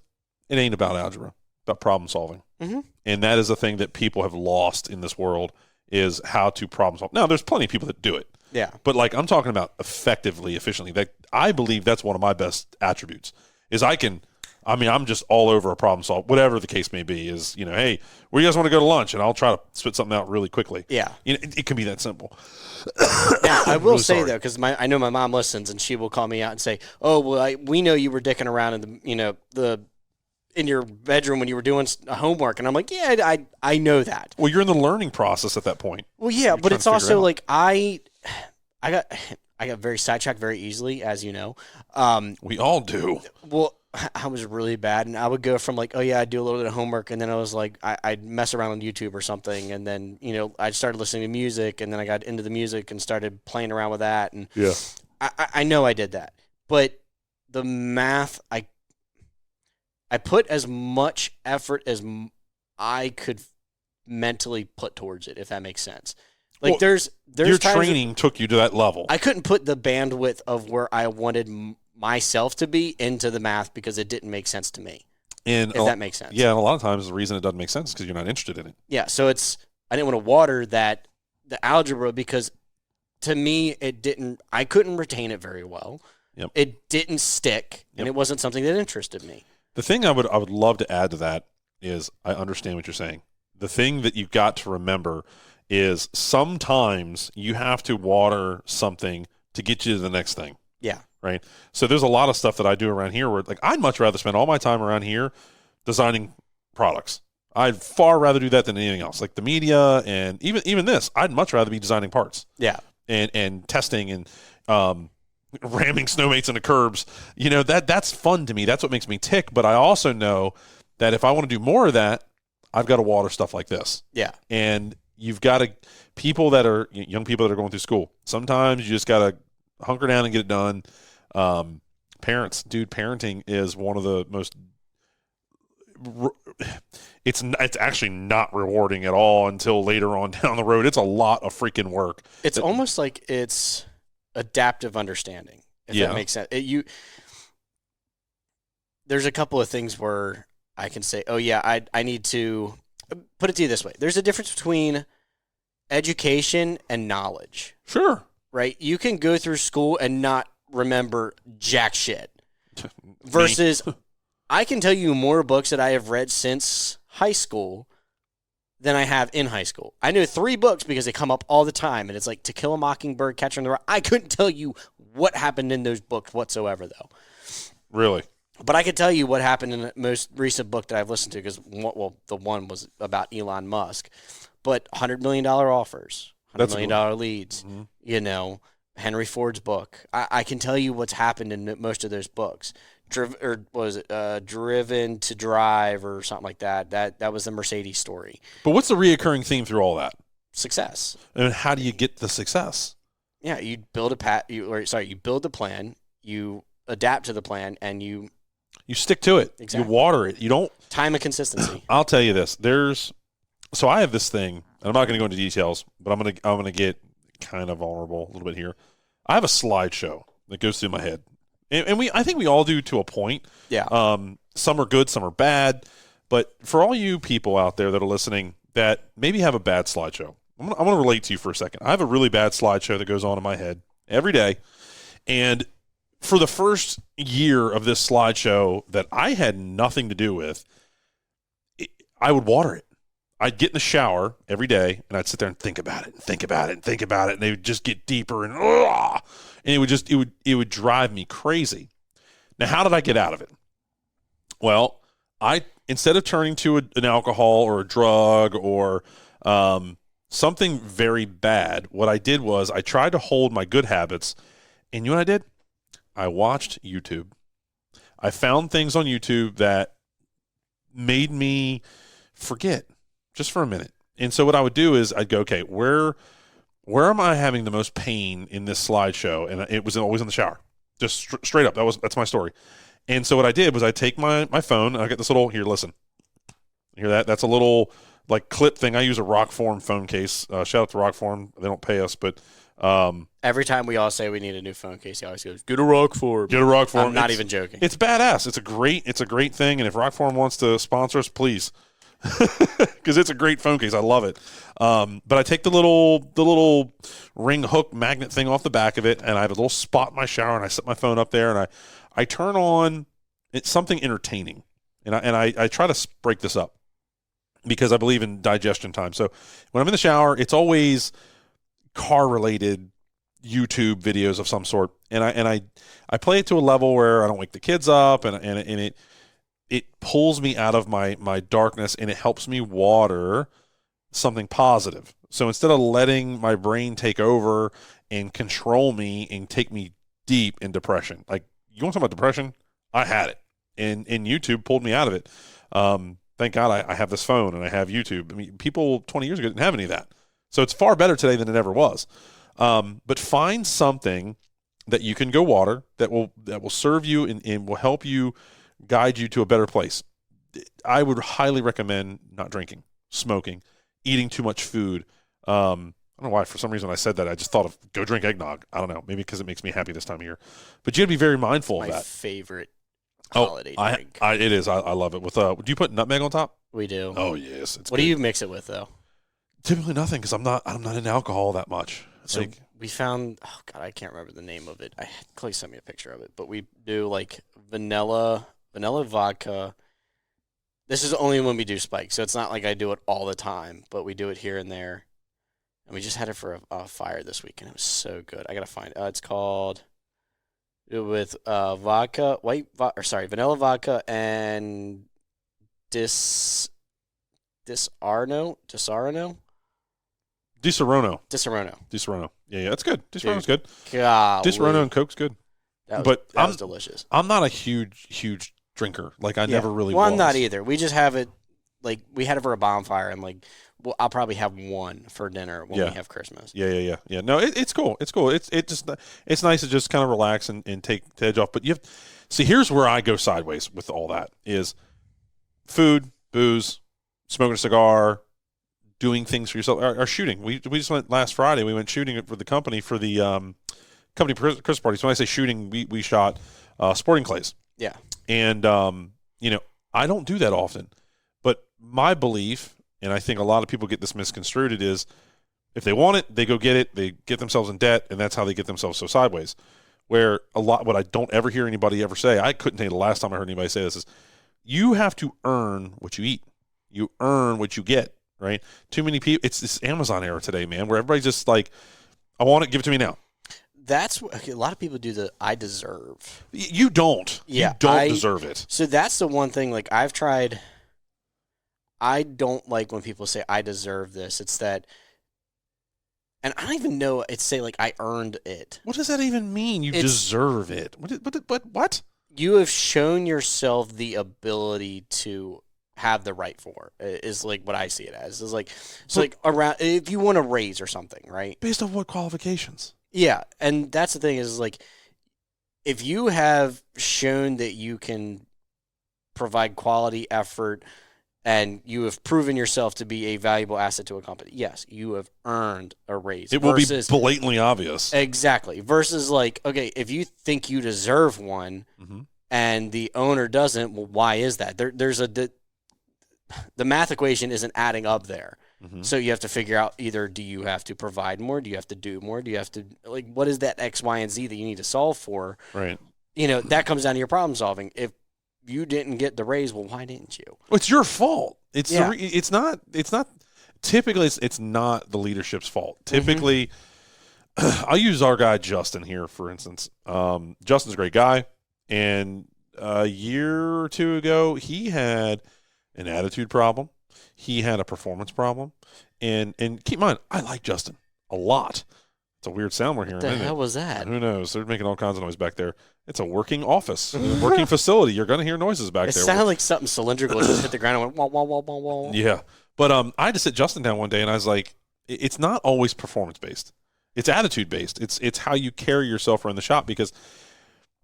Speaker 2: It ain't about algebra. It's about problem solving, and that is a thing that people have lost in this world is how to problem solve. Now, there's plenty of people that do it.
Speaker 1: Yeah, but
Speaker 2: like I'm talking about effectively, efficiently. That I believe that's one of my best attributes. Is I'm just all over a problem solve, whatever the case may be. Is hey, where do you guys want to go to lunch? And I'll try to spit something out really quickly.
Speaker 1: Yeah,
Speaker 2: it can be that simple.
Speaker 1: Now, I will say though, because I know my mom listens, and she will call me out and say, "Oh, well, we know you were dicking around in your bedroom when you were doing homework," and I'm like, "Yeah, I know that."
Speaker 2: Well, you're in the learning process at that point.
Speaker 1: Well, yeah, but it's also like I I got very sidetracked very easily, as you know.
Speaker 2: We all do.
Speaker 1: Well, I was really bad, and I would go from like, oh yeah, I'd do a little bit of homework, and then I was like, I'd mess around on YouTube or something, and then I started listening to music, and then I got into the music and started playing around with that, and
Speaker 2: Yeah.
Speaker 1: I know I did that, but the math, I put as much effort as I could mentally put towards it, if that makes sense. Like
Speaker 2: Well,
Speaker 1: there's
Speaker 2: Your
Speaker 1: times
Speaker 2: training took you to that level.
Speaker 1: I couldn't put the bandwidth of where I wanted myself to be into the math because it didn't make sense to me.
Speaker 2: And
Speaker 1: If that makes sense.
Speaker 2: Yeah, and a lot of times the reason it doesn't make sense is because you're not interested in it.
Speaker 1: Yeah, so I didn't want to water the algebra because to me I couldn't retain it very well.
Speaker 2: Yep.
Speaker 1: It didn't stick, and it wasn't something that interested me.
Speaker 2: The thing I would love to add to that is I understand what you're saying. The thing that you've got to remember is sometimes you have to water something to get you to the next thing.
Speaker 1: Yeah.
Speaker 2: Right. So there's a lot of stuff that I do around here where like I'd much rather spend all my time around here designing products. I'd far rather do that than anything else. Like the media and even this, I'd much rather be designing parts.
Speaker 1: Yeah.
Speaker 2: And testing and ramming snowmates into curbs. That's fun to me. That's what makes me tick. But I also know that if I want to do more of that, I've got to water stuff like this.
Speaker 1: Yeah.
Speaker 2: And you've got to young people that are going through school. Sometimes you just got to hunker down and get it done. Parents, dude, parenting is one of the most. It's actually not rewarding at all until later on down the road. It's a lot of freaking work.
Speaker 1: It's almost like it's adaptive understanding, if that makes sense. There's a couple of things where I can say, oh yeah, I need to put it to you this way. There's a difference between education and knowledge.
Speaker 2: Sure.
Speaker 1: Right? You can go through school and not remember jack shit. Versus I can tell you more books that I have read since high school than I have in high school. I know 3 books because they come up all the time, and it's like To Kill a Mockingbird, Catcher in the Rye. I couldn't tell you what happened in those books whatsoever, though.
Speaker 2: Really?
Speaker 1: But I could tell you what happened in the most recent book that I've listened to because, the one was about Elon Musk. But $100 million offers, $100 million leads, Henry Ford's book. I can tell you what's happened in most of those books. Driven to Drive or something like that. That was the Mercedes story.
Speaker 2: But what's the reoccurring theme through all that?
Speaker 1: Success.
Speaker 2: And how do you get the success?
Speaker 1: Yeah, you build you build the plan, you adapt to the plan, and you
Speaker 2: stick to it.
Speaker 1: Exactly.
Speaker 2: You water it. You don't
Speaker 1: time and consistency.
Speaker 2: I'll tell you this. So I have this thing, and I'm not going to go into details, but I'm going to get kind of vulnerable a little bit here. I have a slideshow that goes through my head. And I think we all do to a point.
Speaker 1: Yeah.
Speaker 2: Some are good, some are bad. But for all you people out there that are listening that maybe have a bad slideshow, I want to relate to you for a second. I have a really bad slideshow that goes on in my head every day. And for the first year of this slideshow that I had nothing to do with, I would water it. I'd get in the shower every day, and I'd sit there and think about it, and think about it, and think about it, and they would just get deeper, and it would drive me crazy. Now, how did I get out of it? Well, instead of turning to an alcohol or a drug or something very bad, what I did was I tried to hold my good habits, and you know what I did? I watched YouTube. I found things on YouTube that made me forget just for a minute. And so what I would do is I'd go, okay, where am I having the most pain in this slideshow? And it was always in the shower, just straight up. That's my story. And so what I did was I take my phone and I get this little, here, listen, you hear that? That's a little like clip thing. I use a Rockform phone case. Shout out to Rockform. They don't pay us, but
Speaker 1: every time we all say we need a new phone case, he always goes, get a Rockform.
Speaker 2: Get a Rockform.
Speaker 1: I'm not even joking.
Speaker 2: It's badass. It's a great thing. And if Rockform wants to sponsor us, please. Because it's a great phone case. I love it. But I take the little ring hook magnet thing off the back of it, and I have a little spot in my shower, and I set my phone up there, and I turn on it's something entertaining. And I try to break this up because I believe in digestion time. So when I'm in the shower, it's always car-related YouTube videos of some sort. And I play it to a level where I don't wake the kids up, and it pulls me out of my darkness, and it helps me water something positive. So instead of letting my brain take over and control me and take me deep in depression. Like, you want to talk about depression? I had it, and YouTube pulled me out of it. Thank God I have this phone and I have YouTube. I mean, people 20 years ago didn't have any of that. So it's far better today than it ever was. But find something that you can go water that will serve you and will help you, guide you to a better place. I would highly recommend not drinking, smoking, eating too much food. I don't know why, for some reason I said that. I just thought of go drink eggnog. I don't know. Maybe because it makes me happy this time of year. But you got to be very mindful of that.
Speaker 1: My favorite holiday drink.
Speaker 2: It is. I love it. Do you put nutmeg on top?
Speaker 1: We do.
Speaker 2: Oh, yes.
Speaker 1: What do you mix it with, though?
Speaker 2: Typically nothing, because I'm not into alcohol that much.
Speaker 1: So we found, I can't remember the name of it. Clay sent me a picture of it, but we do like vanilla vodka. This is only when we do spike, so it's not like I do it all the time, but we do it here and there. And we just had it for a fire this week, and it was so good. I gotta find it. It's called with vanilla vodka and Disaronno.
Speaker 2: Disaronno. Yeah, that's good. Disaronno's good.
Speaker 1: Golly.
Speaker 2: Disaronno and Coke's good.
Speaker 1: That was delicious.
Speaker 2: I'm not a huge drinker. Like, I never really
Speaker 1: was.
Speaker 2: Well,
Speaker 1: I'm not either. We just have it, like, we had it for a bonfire, and, like, I'll probably have one for dinner when we have Christmas.
Speaker 2: Yeah. No, it's cool. It's cool. It's nice to just kind of relax and take the edge off. But here's where I go sideways with all that is food, booze, smoking a cigar, doing things for yourself. Our shooting. We just went last Friday. We went shooting for the company for the company Christmas party. So when I say shooting, we shot sporting clays.
Speaker 1: Yeah.
Speaker 2: And I don't do that often, but my belief, and I think a lot of people get this misconstrued, it is if they want it, they go get it, they get themselves in debt, and that's how they get themselves so sideways. Where what I don't ever hear anybody ever say, I couldn't tell you the last time I heard anybody say this, is you have to earn what you eat. You earn what you get, right? Too many people, it's this Amazon era today, man, where everybody's just like, I want it, give it to me now.
Speaker 1: That's a lot of people do the I deserve.
Speaker 2: You don't.
Speaker 1: Yeah,
Speaker 2: you don't deserve it.
Speaker 1: So that's the one thing, like, I've tried. I don't like when people say I deserve this. It's that, and I don't even know. It's say like I earned it.
Speaker 2: What does that even mean? You deserve it. What?
Speaker 1: You have shown yourself the ability to have the right for is like what I see it as. Is like like around if you want a raise or something, right?
Speaker 2: Based on what qualifications?
Speaker 1: Yeah, and that's the thing is like if you have shown that you can provide quality effort. And you have proven yourself to be a valuable asset to a company. Yes, you have earned a raise.
Speaker 2: It will be blatantly obvious.
Speaker 1: Exactly. Versus like, okay, if you think you deserve one and the owner doesn't, well, why is that? The math equation isn't adding up there. So you have to figure out either do you have to provide more? Do you have to do more? Do you have to, like, what is that X, Y, and Z that you need to solve for?
Speaker 2: Right.
Speaker 1: That comes down to your problem solving. If you didn't get the raise, well, why didn't you?
Speaker 2: Well, it's your fault. It's not typically it's not the leadership's fault. Typically, I'll use our guy Justin here, for instance. Justin's a great guy, and a year or two ago, he had an attitude problem. He had a performance problem, and keep in mind, I like Justin a lot. It's a weird sound we're hearing.
Speaker 1: What the hell was that?
Speaker 2: Who knows? They're making all kinds of noise back there. It's a working office, a working facility. You're going to hear noises back there.
Speaker 1: It sounded like something cylindrical just hit the ground and went, wah, wah, wah, wah, wah.
Speaker 2: Yeah. But I had to sit Justin down one day, and I was like, it's not always performance-based. It's attitude-based. It's how you carry yourself around the shop because,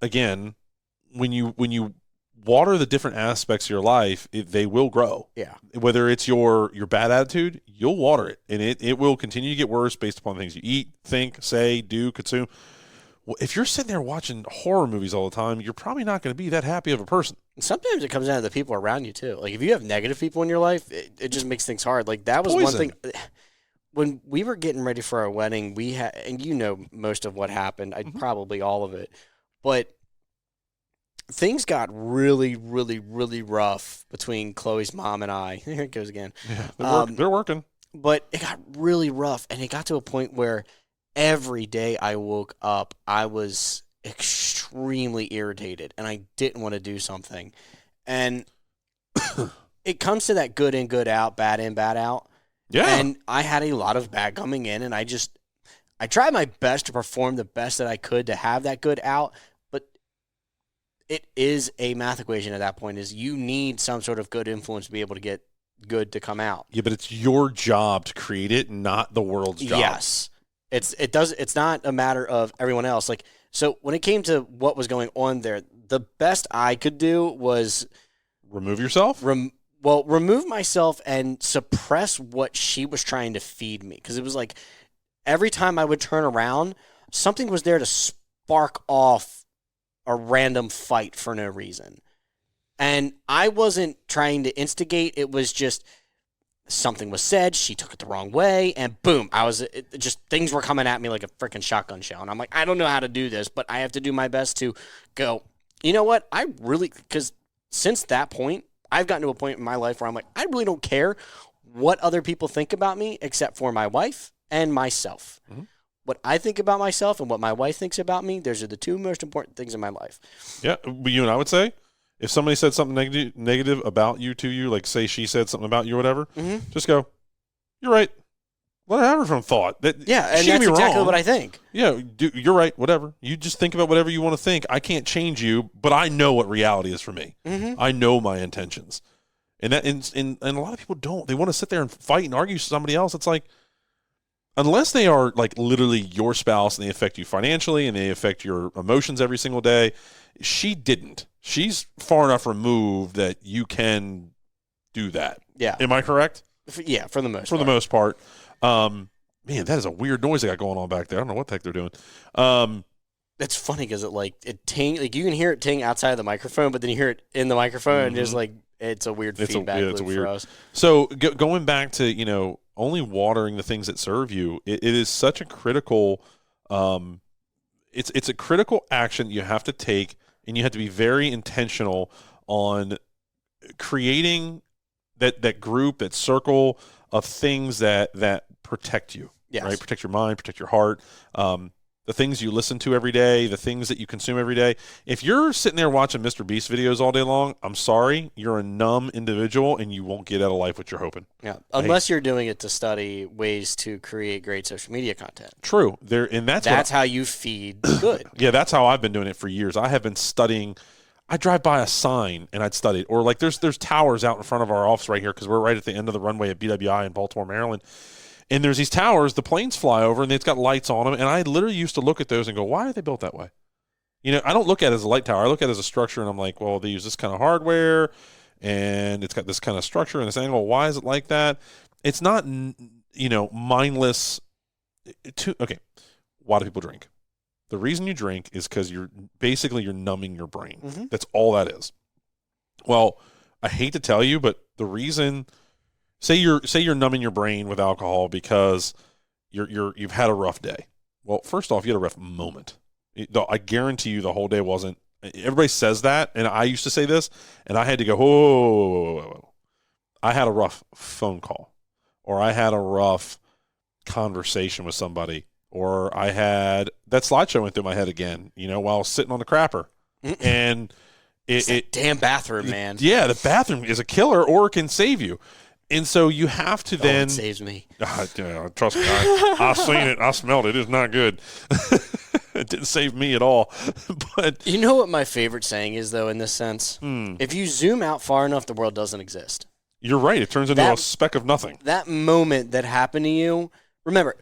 Speaker 2: again, when you water the different aspects of your life, they will grow.
Speaker 1: Yeah.
Speaker 2: Whether it's your bad attitude, you'll water it, and it will continue to get worse based upon the things you eat, think, say, do, consume. Well, if you're sitting there watching horror movies all the time, you're probably not going to be that happy of a person.
Speaker 1: Sometimes it comes down to the people around you, too. Like, if you have negative people in your life, it just makes things hard. Like, that was
Speaker 2: Poison.
Speaker 1: one thing. When we were getting ready for our wedding, we had, and you know most of what happened, probably all of it, but things got really, really, really rough between Chloe's mom and I. Here it goes again.
Speaker 2: Yeah, they're working.
Speaker 1: But it got really rough, and it got to a point where every day I woke up, I was extremely irritated, and I didn't want to do something. And it comes to that good in, good out, bad in, bad out.
Speaker 2: Yeah.
Speaker 1: And I had a lot of bad coming in, and I I tried my best to perform the best that I could to have that good out, but it is a math equation at that point. Is you need some sort of good influence to be able to get good to come out.
Speaker 2: Yeah, but it's your job to create it, not the world's job.
Speaker 1: Yes. It's not a matter of everyone else. Like, so when it came to what was going on there, the best I could do was
Speaker 2: remove yourself?
Speaker 1: remove myself and suppress what she was trying to feed me. Because it was like every time I would turn around, something was there to spark off a random fight for no reason. And I wasn't trying to instigate. It was just something was said. She took it the wrong way. And boom, things were coming at me like a freaking shotgun shell. And I'm like, I don't know how to do this, but I have to do my best to go, you know what? Because since that point, I've gotten to a point in my life where I'm like, I really don't care what other people think about me except for my wife and myself. Mm-hmm. What I think about myself and what my wife thinks about me, those are the two most important things in my life. Yeah,
Speaker 2: you and I would say, if somebody said something negative about you to you, like say she said something about you or whatever, just go, you're right. Let her have her from thought.
Speaker 1: And that's exactly what I think.
Speaker 2: Yeah, you're right, whatever. You just think about whatever you want to think. I can't change you, but I know what reality is for me. Mm-hmm. I know my intentions. And a lot of people don't. They want to sit there and fight and argue with somebody else. It's like, unless they are like literally your spouse and they affect you financially and they affect your emotions every single day, she didn't. She's far enough removed that you can do that.
Speaker 1: Yeah.
Speaker 2: Am I correct?
Speaker 1: Yeah, for the most part.
Speaker 2: For the most part. Man, that is a weird noise they got going on back there. I don't know what the heck they're doing.
Speaker 1: It's funny because it ting, like you can hear it ting outside of the microphone, but then you hear it in the microphone, and it's a weird feedback loop for us.
Speaker 2: So going back to only watering the things that serve you, it is such a critical. It's a critical action you have to take, and you have to be very intentional on creating that group, that circle of things that protect you. Yes. Right? Protect your mind, protect your heart. The things you listen to every day, the things that you consume every day. If you're sitting there watching Mr. Beast videos all day long, I'm sorry, you're a numb individual and you won't get out of life what you're hoping.
Speaker 1: Yeah, unless you're doing it to study ways to create great social media content.
Speaker 2: True. That's
Speaker 1: how you feed good.
Speaker 2: Yeah, that's how I've been doing it for years. I have been studying. I drive by a sign and I'd study it. Or like there's towers out in front of our office right here because we're right at the end of the runway at BWI in Baltimore, Maryland. And there's these towers, the planes fly over, and it's got lights on them. And I literally used to look at those and go, why are they built that way? I don't look at it as a light tower. I look at it as a structure, and I'm like, well, they use this kind of hardware, and it's got this kind of structure and this angle. Why is it like that? It's not, mindless. Okay, why do people drink? The reason you drink is because you're numbing your brain. Mm-hmm. That's all that is. Well, I hate to tell you, but the reason... Say you're numbing your brain with alcohol because you've had a rough day. Well, first off, you had a rough moment. I guarantee you the whole day wasn't. Everybody says that, and I used to say this, and I had to go, whoa. I had a rough phone call, or I had a rough conversation with somebody, or I had that slideshow went through my head again, while sitting on the crapper. And
Speaker 1: it damn bathroom, man.
Speaker 2: Yeah, the bathroom is a killer, or it can save you. And so you have to then.
Speaker 1: It saves me.
Speaker 2: Trust me, I've seen it. I smelled it. It's not good. It didn't save me at all. But
Speaker 1: you know what my favorite saying is, though, in this sense? If you zoom out far enough, the world doesn't exist.
Speaker 2: You're right. It turns into a speck of nothing.
Speaker 1: That moment that happened to you, remember,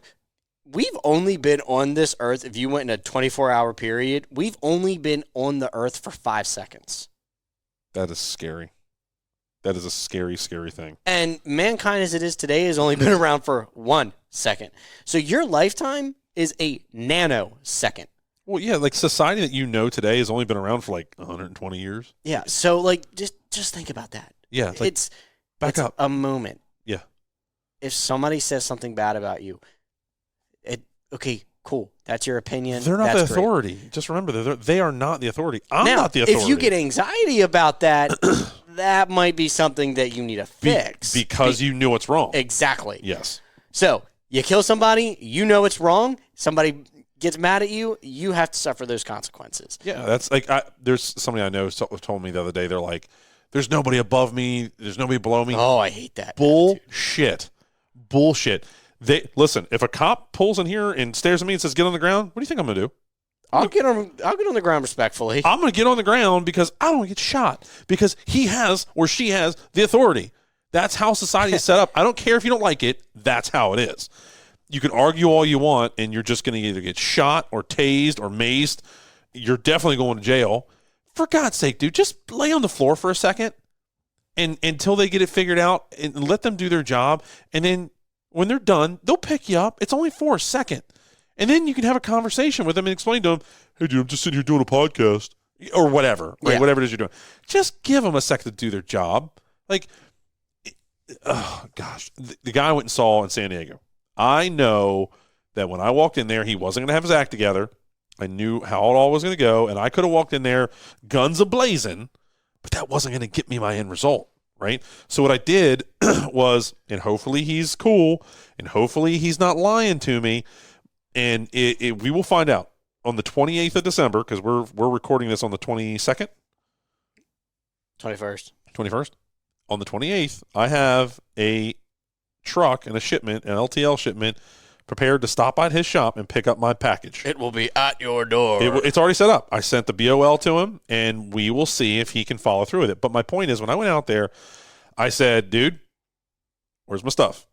Speaker 1: we've only been on this earth, if you went in a 24-hour period, we've only been on the earth for 5 seconds.
Speaker 2: That is scary. That is a scary, scary thing.
Speaker 1: And mankind as it is today has only been around for 1 second. So your lifetime is a nanosecond.
Speaker 2: Well, yeah, like society that today has only been around for like 120 years.
Speaker 1: Yeah, so like just think about that.
Speaker 2: Yeah,
Speaker 1: it's
Speaker 2: back up
Speaker 1: a moment.
Speaker 2: Yeah.
Speaker 1: If somebody says something bad about you, okay, cool. That's your opinion.
Speaker 2: They're not
Speaker 1: That's
Speaker 2: the authority.
Speaker 1: Great.
Speaker 2: Just remember, they are not the authority. I'm not the authority.
Speaker 1: If you get anxiety about that, that might be something that you need to fix.
Speaker 2: Because you knew it's wrong.
Speaker 1: Exactly.
Speaker 2: Yes.
Speaker 1: So you kill somebody, you know it's wrong, somebody gets mad at you, you have to suffer those consequences.
Speaker 2: Yeah, that's like, there's somebody I know told me the other day, they're like, there's nobody above me, there's nobody below me.
Speaker 1: Oh, I hate that.
Speaker 2: Bullshit. Listen, if a cop pulls in here and stares at me and says, get on the ground, what do you think I'm going to do?
Speaker 1: I'll get on the ground respectfully.
Speaker 2: I'm going to get on the ground because I don't want to get shot because he has or she has the authority. That's how society is set up. I don't care if you don't like it. That's how it is. You can argue all you want, and you're just going to either get shot or tased or maced. You're definitely going to jail. For God's sake, dude, just lay on the floor for a second and until they get it figured out and let them do their job. And then when they're done, they'll pick you up. It's only for a second. And then you can have a conversation with them and explain to them, hey, dude, I'm just sitting here doing a podcast or whatever, right?
Speaker 1: Yeah.
Speaker 2: Whatever it is you're doing. Just give them a second to do their job. Like, oh, gosh. The guy I went and saw in San Diego, I know that when I walked in there, he wasn't going to have his act together. I knew how it all was going to go, and I could have walked in there guns a-blazing, but that wasn't going to get me my end result, right? So what I did was, and hopefully he's cool, and hopefully he's not lying to me, and we will find out on the 28th of December, because we're recording this on the 22nd?
Speaker 1: 21st.
Speaker 2: 21st? On the 28th, I have a truck and a shipment, an LTL shipment, prepared to stop by his shop and pick up my package.
Speaker 1: It will be at your door.
Speaker 2: It's already set up. I sent the BOL to him, and we will see if he can follow through with it. But my point is, when I went out there, I said, dude, where's my stuff?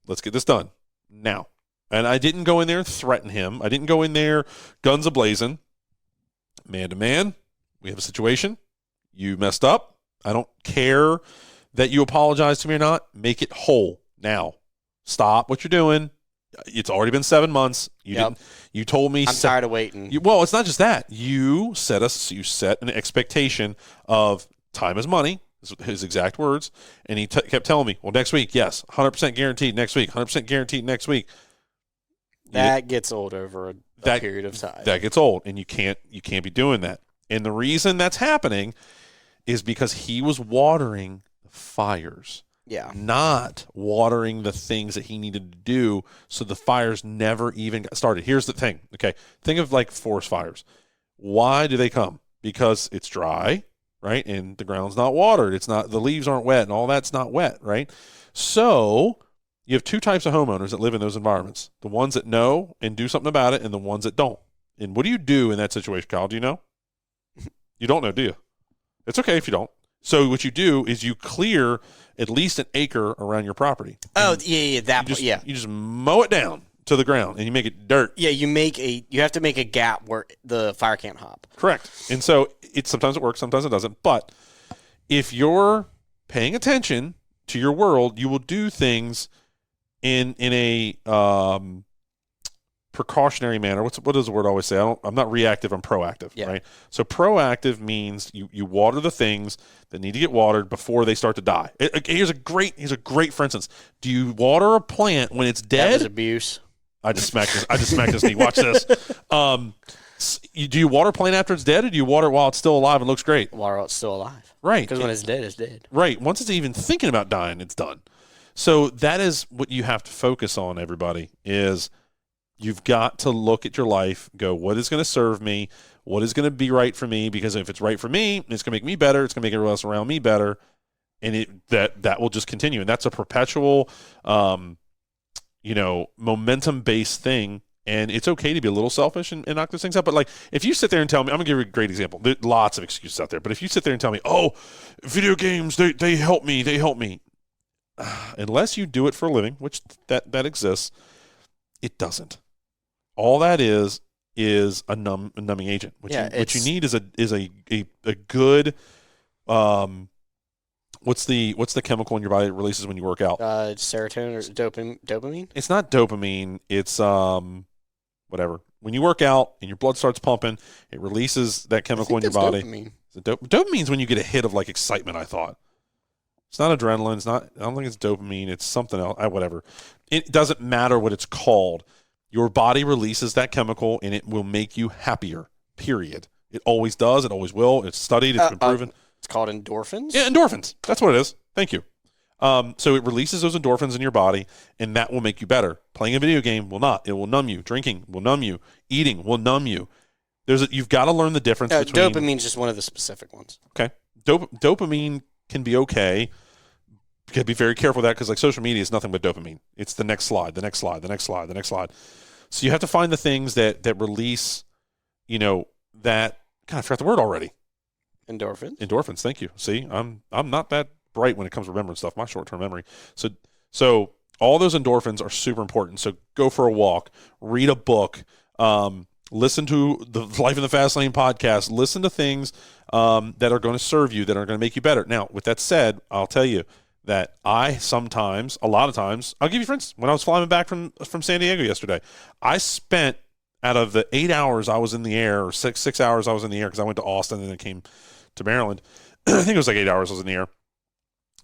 Speaker 2: Let's get this done now. And I didn't go in there and threaten him. I didn't go in there guns a-blazing. Man to man, we have a situation. You messed up. I don't care that you apologize to me or not. Make it whole now. Stop what you're doing. It's already been 7 months. You told me.
Speaker 1: I'm tired of waiting.
Speaker 2: Well, it's not just that. You set an expectation of time is money, his exact words, and he kept telling me, well, next week, yes, 100% guaranteed next week, 100% guaranteed next week.
Speaker 1: That gets old over a period of time.
Speaker 2: That gets old, and you can't be doing that. And the reason that's happening is because he was watering the fires.
Speaker 1: Yeah.
Speaker 2: Not watering the things that he needed to do so the fires never even got started. Here's the thing, okay? Think of like forest fires. Why do they come? Because it's dry, right? And the ground's not watered. The leaves aren't wet and all that's not wet, right? So you have two types of homeowners that live in those environments. The ones that know and do something about it and the ones that don't. And what do you do in that situation, Kyle? Do you know? You don't know, do you? It's okay if you don't. So what you do is you clear at least an acre around your property.
Speaker 1: Oh, yeah,
Speaker 2: You just mow it down to the ground and you make it dirt.
Speaker 1: Yeah, you have to make a gap where the fire can't hop.
Speaker 2: Correct. And so sometimes it works, sometimes it doesn't. But if you're paying attention to your world, you will do things in a precautionary manner. What does the word always say? I'm not reactive, I'm proactive, right? So proactive means you water the things that need to get watered before they start to die. Here's a great for instance. Do you water a plant when it's dead?
Speaker 1: That was abuse.
Speaker 2: I just smacked this knee. Watch this. Do you water a plant after it's dead, or do you water it while it's still alive and looks great?
Speaker 1: Water while it's still alive.
Speaker 2: Right.
Speaker 1: Because when it's dead, it's dead.
Speaker 2: Right. Once it's even thinking about dying, it's done. So that is what you have to focus on, everybody, is you've got to look at your life, go, what is going to serve me? What is going to be right for me? Because if it's right for me, it's going to make me better. It's going to make everyone else around me better. And that will just continue. And that's a perpetual, momentum-based thing. And it's okay to be a little selfish and knock those things out. But, like, if you sit there and tell me, I'm going to give you a great example. There's lots of excuses out there. But if you sit there and tell me, oh, video games, they help me. They help me. Unless you do it for a living, which that exists, it doesn't. All that is a numbing agent. What you need is a good what's the chemical in your body that releases when you work out?
Speaker 1: Serotonin or dopamine?
Speaker 2: It's not dopamine. It's whatever. When you work out and your blood starts pumping, it releases that chemical in your body.
Speaker 1: Dopamine.
Speaker 2: Dopamine's when you get a hit of like excitement, I thought. It's not adrenaline. It's not. I don't think it's dopamine. It's something else. Whatever. It doesn't matter what it's called. Your body releases that chemical, and it will make you happier. Period. It always does. It always will. It's studied. It's been proven.
Speaker 1: It's called endorphins.
Speaker 2: Yeah, endorphins. That's what it is. Thank you. So it releases those endorphins in your body, and that will make you better. Playing a video game will not. It will numb you. Drinking will numb you. Eating will numb you. You've got to learn the difference between.
Speaker 1: Dopamine's just one of the specific ones.
Speaker 2: Okay. Dopamine can be okay, got to be very careful with that because like social media is nothing but dopamine. It's the next slide, the next slide, the next slide, the next slide. So you have to find the things that release, that God, I forgot the word already. Endorphins. Thank you. See, I'm not that bright when it comes to remembering stuff. My short-term memory. So all those endorphins are super important. So go for a walk, read a book, listen to the Life in the Fast Lane podcast, listen to things that are going to serve you, that are going to make you better. Now, with that said, I'll tell you that a lot of times, I'll give you for instance, when I was flying back from San Diego yesterday, I spent out of the 8 hours I was in the air, or six hours I was in the air, because I went to Austin and then came to Maryland. I think it was like 8 hours I was in the air.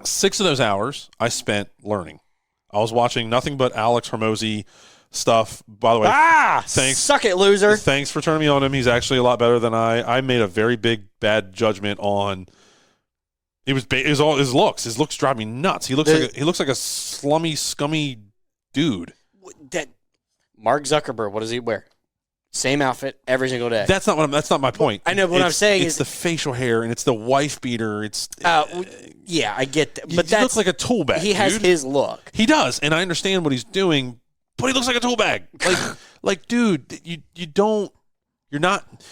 Speaker 2: 6 of those hours I spent learning. I was watching nothing but Alex Hormozy stuff. By the way, thanks.
Speaker 1: Suck it, loser.
Speaker 2: Thanks for turning me on him. He's actually a lot better than I made a very bad judgment on. It was all his looks. His looks drive me nuts. He looks like a slummy, scummy dude.
Speaker 1: That Mark Zuckerberg. What does he wear? Same outfit every single day.
Speaker 2: That's not my point.
Speaker 1: I know, but what I'm saying
Speaker 2: it's the facial hair and it's the wife beater. It's
Speaker 1: yeah, I get that. But
Speaker 2: he looks like a tool bag.
Speaker 1: He has his look.
Speaker 2: He does, and I understand what he's doing, but he looks like a tool bag. Like, dude, you're not.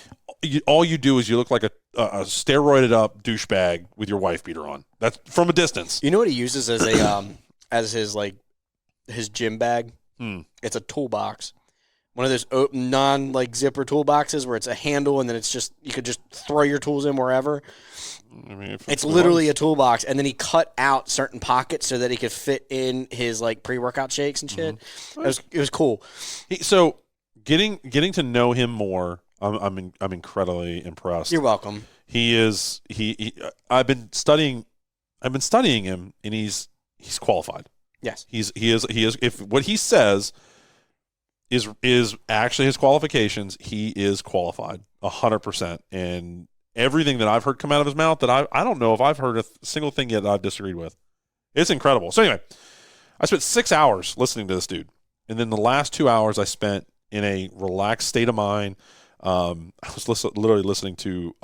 Speaker 2: All you do is you look like a steroided up douchebag with your wife beater on. That's from a distance.
Speaker 1: You know what he uses as a as his gym bag? It's a toolbox. One of those zipper toolboxes where it's a handle and then it's just you could just throw your tools in wherever. I mean, it's literally a toolbox, and then he cut out certain pockets so that he could fit in his pre-workout shakes and shit. It was cool.
Speaker 2: So getting to know him more, I'm incredibly impressed.
Speaker 1: You're welcome.
Speaker 2: I've been studying him, and he's qualified.
Speaker 1: Yes,
Speaker 2: he is. If what he says is actually his qualifications, he is qualified 100%. And everything that I've heard come out of his mouth, that I don't know if I've heard a single thing yet that I've disagreed with. It's incredible. So anyway, I spent 6 hours listening to this dude, and then the last 2 hours I spent in a relaxed state of mind. I was literally listening to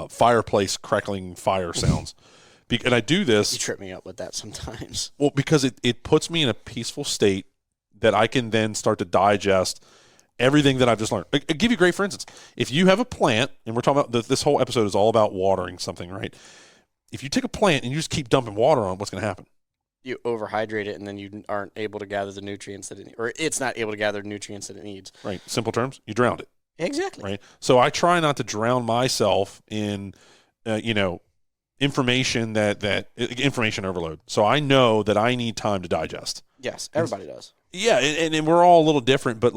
Speaker 2: fireplace crackling fire sounds. And I do this.
Speaker 1: You trip me up with that sometimes.
Speaker 2: Well, because it puts me in a peaceful state that I can then start to digest everything that I've just learned. I'll give you a great, for instance. If you have a plant, and we're talking about this whole episode is all about watering something, right? If you take a plant and you just keep dumping water on it, what's going to happen?
Speaker 1: You overhydrate it, and then you aren't able to gather the nutrients that or it's not able to gather the nutrients that it needs.
Speaker 2: Right. Simple terms, you drowned it.
Speaker 1: Exactly.
Speaker 2: Right. So I try not to drown myself in, information information overload. So I know that I need time to digest.
Speaker 1: Yes, everybody does.
Speaker 2: Yeah, and we're all a little different, but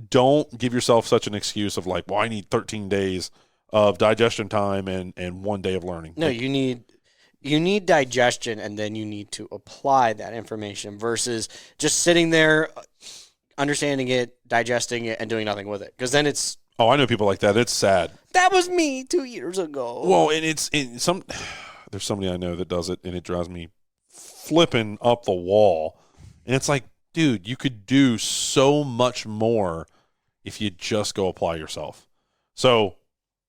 Speaker 2: don't give yourself such an excuse of well, I need 13 days of digestion time and 1 day of learning.
Speaker 1: No, you need digestion, and then you need to apply that information versus just sitting there, understanding it, digesting it, and doing nothing with it. Because then it's...
Speaker 2: Oh, I know people like that. It's sad.
Speaker 1: That was me 2 years ago.
Speaker 2: Well, and there's somebody I know that does it, and it drives me flipping up the wall. And it's like, dude, you could do so much more if you just go apply yourself. So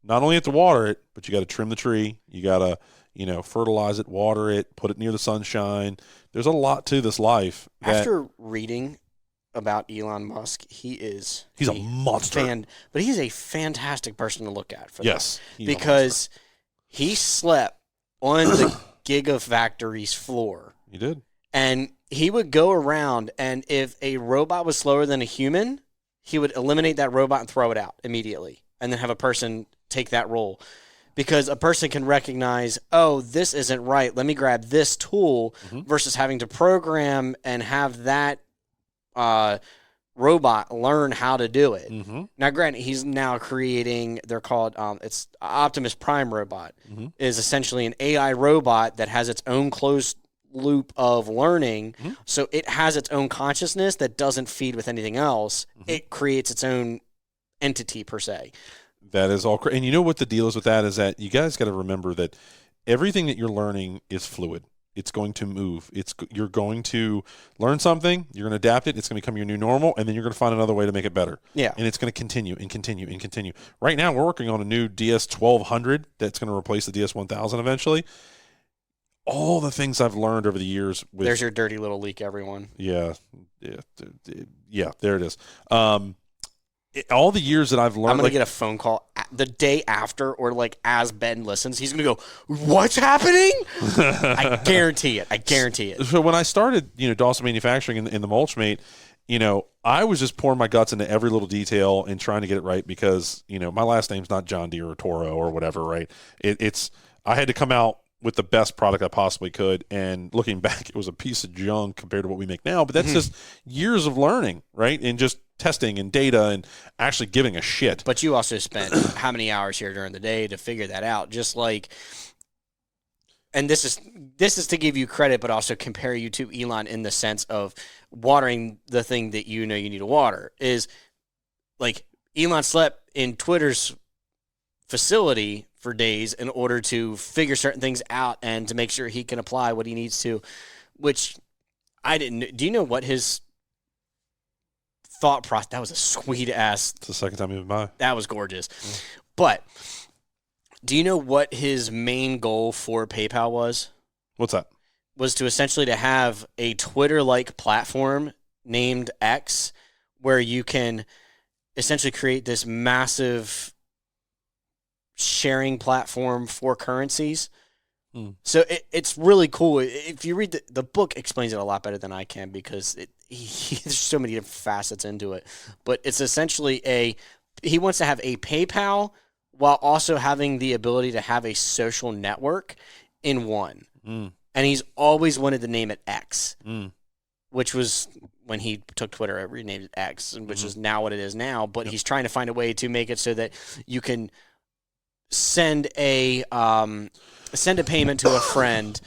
Speaker 2: not only have to water it, but you got to trim the tree. You got to, fertilize it, water it, put it near the sunshine. There's a lot to this life.
Speaker 1: After reading about Elon Musk, he's
Speaker 2: a monster.
Speaker 1: But he's a fantastic person to look at for
Speaker 2: yes,
Speaker 1: that. Because he slept on the Gigafactory's floor.
Speaker 2: He did.
Speaker 1: And he would go around, and if a robot was slower than a human, he would eliminate that robot and throw it out immediately, and then have a person take that role. Because a person can recognize, oh, this isn't right, let me grab this tool, versus having to program and have that robot learn how to do it. Now, granted, he's now creating, they're called, it's Optimus Prime robot, is essentially an AI robot that has its own closed loop of learning, so it has its own consciousness that doesn't feed with anything else. It creates its own entity per se.
Speaker 2: That is all. And you know what the deal is with that is that you guys got to remember that everything that you're learning is fluid. It's going to move. You're going to learn something, you're going to adapt it, it's going to become your new normal, and then you're going to find another way to make it better.
Speaker 1: Yeah.
Speaker 2: And it's going to continue and continue and continue. Right now, we're working on a new DS1200 that's going to replace the DS1000 eventually. all the things I've learned over the years.
Speaker 1: There's your dirty little leak, everyone.
Speaker 2: Yeah, there it is. All the years that I've learned.
Speaker 1: I'm going to get a phone call the day after, or like as Ben listens, he's going to go, "What's happening?" I guarantee it.
Speaker 2: So when I started, Dawson Manufacturing in the Mulch Mate, I was just pouring my guts into every little detail and trying to get it right because, my last name's not John Deere or Toro or whatever, right? I had to come out with the best product I possibly could. And looking back, it was a piece of junk compared to what we make now. But that's just years of learning, right? And just testing and data and actually giving a shit.
Speaker 1: But you also spent how many hours here during the day to figure that out? Just like, and this is to give you credit, but also compare you to Elon in the sense of watering the thing that you need to water. Is like Elon slept in Twitter's facility for days in order to figure certain things out and to make sure he can apply what he needs to, which I didn't. Do you know what his thought process? That was a sweet ass.
Speaker 2: It's the second time you've been by.
Speaker 1: That was gorgeous. But do you know what his main goal for PayPal was?
Speaker 2: What's that?
Speaker 1: Was to essentially to have a Twitter-like platform named X where you can essentially create this massive sharing platform for currencies. So it's really cool. If you read the book, explains it a lot better than I can because there's so many different facets into it. But it's essentially he wants to have a PayPal while also having the ability to have a social network in one. And he's always wanted to name it X, which was when he took Twitter, he renamed it X, which is now what it is now. But he's trying to find a way to make it so that you can send a payment to a friend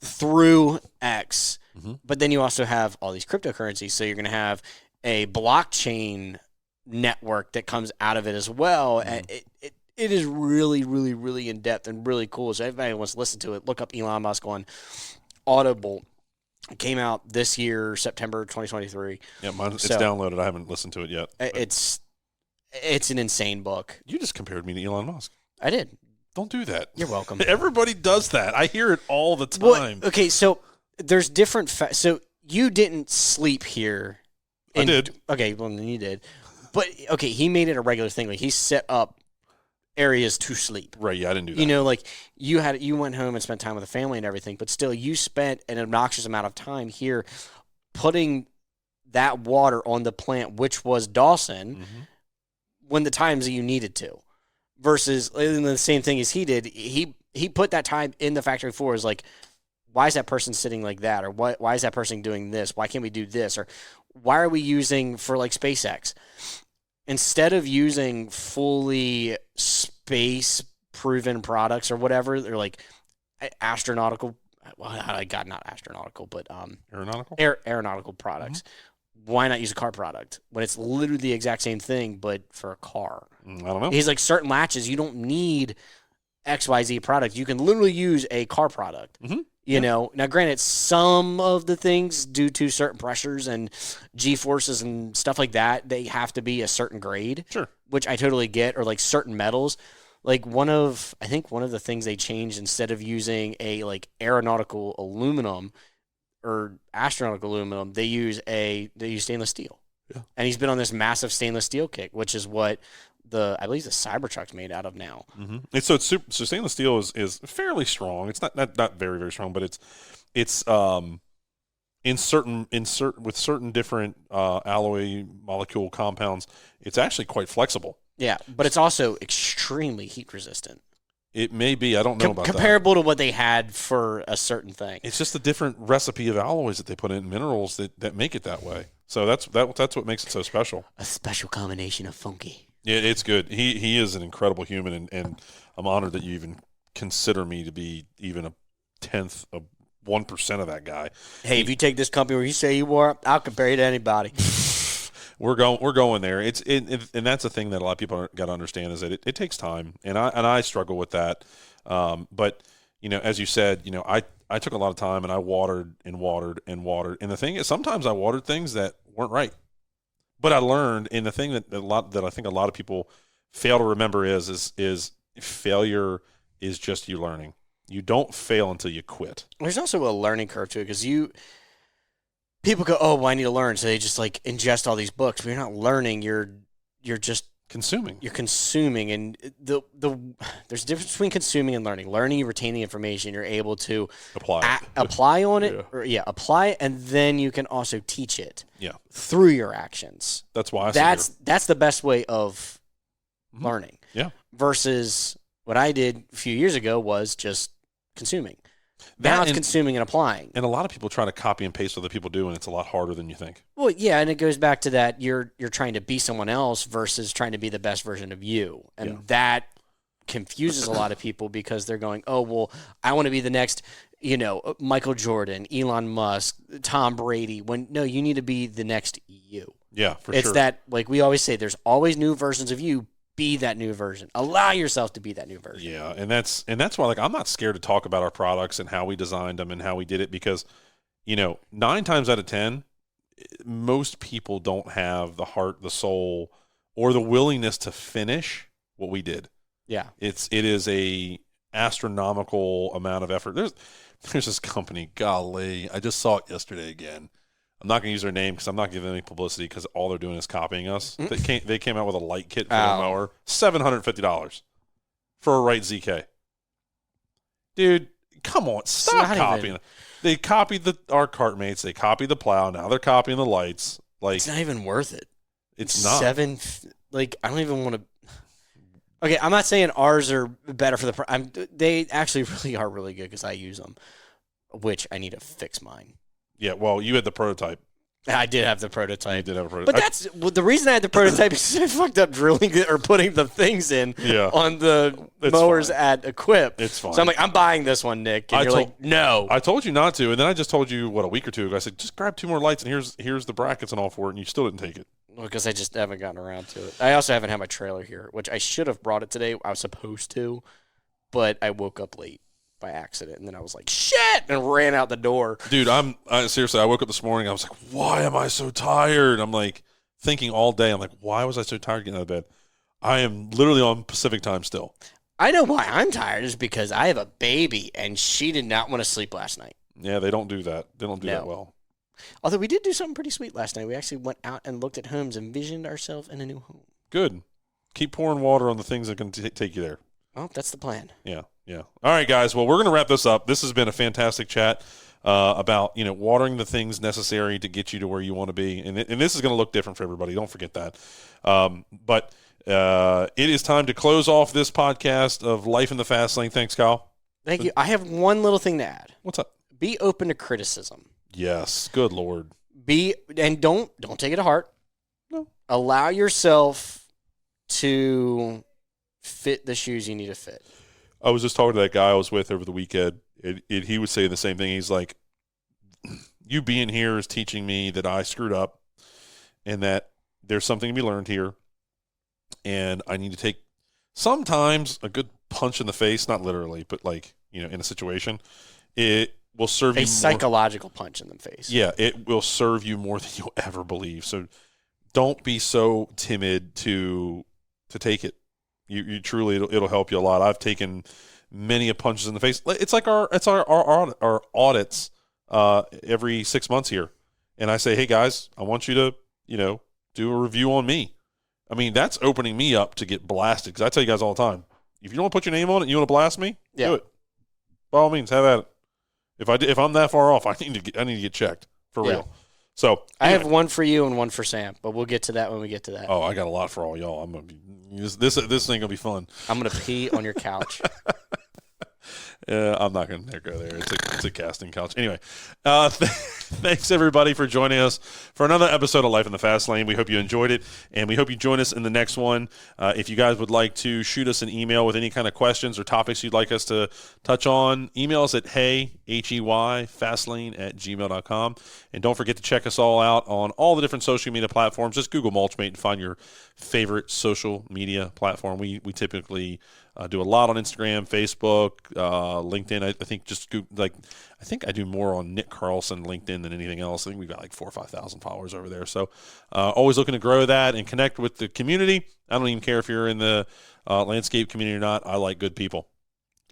Speaker 1: through X, but then you also have all these cryptocurrencies. So you're going to have a blockchain network that comes out of it as well. And it is really, really, really in depth and really cool. So if anybody wants to listen to it, look up Elon Musk on Audible. It came out this year, September 2023.
Speaker 2: Yeah, it's downloaded. I haven't listened to it yet.
Speaker 1: It's an insane book.
Speaker 2: You just compared me to Elon Musk.
Speaker 1: I did.
Speaker 2: Don't do that.
Speaker 1: You're welcome.
Speaker 2: Everybody does that. I hear it all the time.
Speaker 1: Well, okay, so there's different so you didn't sleep here.
Speaker 2: I did.
Speaker 1: Okay, well, then you did. But, okay, he made it a regular thing. Like, he set up areas to sleep.
Speaker 2: Right, yeah, I didn't do that.
Speaker 1: Like, you went home and spent time with the family and everything, but still, you spent an obnoxious amount of time here putting that water on the plant, which was Dawson, when the times that you needed to. Versus the same thing as he did, he put that time in the factory floor. Is like, why is that person sitting like that, or why is that person doing this? Why can't we do this, or why are we using for like SpaceX instead of using fully space proven products or whatever? They're like astronautical. Well, not astronautical, but aeronautical products. Why not use a car product when it's literally the exact same thing, but for a car?
Speaker 2: I don't know.
Speaker 1: He's like, certain latches, you don't need XYZ product. You can literally use a car product. You know, now granted, some of the things due to certain pressures and G-forces and stuff like that, they have to be a certain grade.
Speaker 2: Sure.
Speaker 1: Which I totally get, or like certain metals. Like I think one of the things they changed, instead of using a like aeronautical aluminum or astronautical aluminum, they use stainless steel. Yeah. And he's been on this massive stainless steel kick, which is what I believe the Cybertruck's made out of now.
Speaker 2: So stainless steel is fairly strong. It's not very, very strong, but it's with certain different alloy molecule compounds, it's actually quite flexible.
Speaker 1: Yeah, but it's also extremely heat resistant.
Speaker 2: It may be. I don't know about
Speaker 1: comparable to what they had for a certain thing.
Speaker 2: It's just a different recipe of alloys that they put in minerals that make it that way. So that's what makes it so special.
Speaker 1: A special combination of funky.
Speaker 2: Yeah, it's good. He is an incredible human, and I'm honored that you even consider me to be even a 1/10 of 1% of that guy.
Speaker 1: Hey, if you take this company where you say you are, I'll compare you to anybody.
Speaker 2: We're going there. And that's the thing that a lot of people got to understand is that it takes time, and I struggle with that. But as you said, I took a lot of time and I watered and watered and watered. And the thing is, sometimes I watered things that weren't right, but I learned. And the thing that I think a lot of people fail to remember is failure is just you learning. You don't fail until you quit.
Speaker 1: There's also a learning curve to it because people go, oh, well, I need to learn. So they just like ingest all these books, but you're not learning. You're just
Speaker 2: consuming.
Speaker 1: You're consuming, and there's a difference between consuming and learning. Learning, you retain the information. You're able to apply on it, apply it, and then you can also teach it.
Speaker 2: Yeah.
Speaker 1: Through your actions.
Speaker 2: That's why
Speaker 1: that's the best way of learning.
Speaker 2: Yeah.
Speaker 1: Versus what I did a few years ago was just consuming. Now it's consuming and applying.
Speaker 2: And a lot of people try to copy and paste what other people do, and it's a lot harder than you think.
Speaker 1: Well, yeah, and it goes back to that you're trying to be someone else versus trying to be the best version of you. And that confuses a lot of people because they're going, oh, well, I want to be the next, Michael Jordan, Elon Musk, Tom Brady. No, you need to be the next you.
Speaker 2: Yeah, for sure.
Speaker 1: It's that, like we always say, there's always new versions of you. Be that new version. Allow yourself to be that new version.
Speaker 2: Yeah, and that's why, like, I'm not scared to talk about our products and how we designed them and how we did it because, 9 times out of 10, most people don't have the heart, the soul, or the willingness to finish what we did.
Speaker 1: Yeah,
Speaker 2: it is a astronomical amount of effort. There's this company. Golly, I just saw it yesterday again. I'm not going to use their name because I'm not giving them any publicity because all they're doing is copying us. They came out with a light kit for a mower, $750 for a Wright ZK. Dude, come on, stop copying. They copied our cart mates. They copied the plow. Now they're copying the lights. Like,
Speaker 1: it's not even worth it.
Speaker 2: It's not.
Speaker 1: I don't even want to. Okay, I'm not saying ours are better for the. They actually really are really good because I use them, which I need to fix mine.
Speaker 2: Yeah, well, you had the prototype.
Speaker 1: I did have the prototype.
Speaker 2: You did have a prototype.
Speaker 1: But the reason I had the prototype is I fucked up drilling or putting the things in on the mowers at Equip.
Speaker 2: It's fine.
Speaker 1: So I'm like, I'm buying this one, Nick. And you're like, no.
Speaker 2: I told you not to, and then I just told you, a week or two ago, I said, just grab 2 more lights, and here's the brackets and all for it, and you still didn't take it.
Speaker 1: Well, because I just haven't gotten around to it. I also haven't had my trailer here, which I should have brought it today. I was supposed to, but I woke up late by accident, and then I was like, shit, and ran out the door.
Speaker 2: Dude, seriously, I woke up this morning, I was like, why am I so tired? I'm like thinking all day, I'm like, why was I so tired getting out of bed? I am literally on Pacific time still.
Speaker 1: I know why I'm tired is because I have a baby, and she did not want to sleep last night.
Speaker 2: Yeah, they don't do that. They don't do that well.
Speaker 1: Although we did do something pretty sweet last night. We actually went out and looked at homes and envisioned ourselves in a new home.
Speaker 2: Good. Keep pouring water on the things that can take you there.
Speaker 1: Well, that's the plan.
Speaker 2: Yeah. All right, guys. Well, we're going to wrap this up. This has been a fantastic chat about watering the things necessary to get you to where you want to be, and this is going to look different for everybody. Don't forget that. But it is time to close off this podcast of Life in the Fast Lane. Thanks, Kyle.
Speaker 1: Thank you. I have one little thing to add.
Speaker 2: What's up?
Speaker 1: Be open to criticism.
Speaker 2: Yes. Good Lord.
Speaker 1: And don't take it to heart.
Speaker 2: No.
Speaker 1: Allow yourself to fit the shoes you need to fit.
Speaker 2: I was just talking to that guy I was with over the weekend, and he was saying the same thing. He's like, you being here is teaching me that I screwed up and that there's something to be learned here, and I need to take sometimes a good punch in the face, not literally, but like, in a situation. It will serve you more. A
Speaker 1: psychological punch in the face.
Speaker 2: Yeah, it will serve you more than you'll ever believe. So don't be so timid to take it. You truly, it'll help you a lot. I've taken many punches in the face. It's like our audits every 6 months here, and I say, hey guys, I want you to do a review on me. I mean, that's opening me up to get blasted because I tell you guys all the time, if you don't want to put your name on it, you want to blast me, do it. By all means, have at it. If I'm that far off, I need to get checked for real. So
Speaker 1: I have one for you and one for Sam, but we'll get to that when we get to that.
Speaker 2: Oh, I got a lot for all y'all. I'm gonna be this thing gonna be fun.
Speaker 1: I'm gonna pee on your couch.
Speaker 2: I'm not gonna go there. It's a casting couch. Anyway, thanks everybody for joining us for another episode of Life in the Fast Lane. We hope you enjoyed it, and we hope you join us in the next one. If you guys would like to shoot us an email with any kind of questions or topics you'd like us to touch on, email us at fastlane@gmail.com. And don't forget to check us all out on all the different social media platforms. Just Google Mulchmate and find your favorite social media platform. We typically do a lot on Instagram, Facebook, LinkedIn. I think I think I do more on Nick Carlson LinkedIn than anything else. I think we've got like 4,000 or 5,000 followers over there. So always looking to grow that and connect with the community. I don't even care if you're in the landscape community or not. I like good people.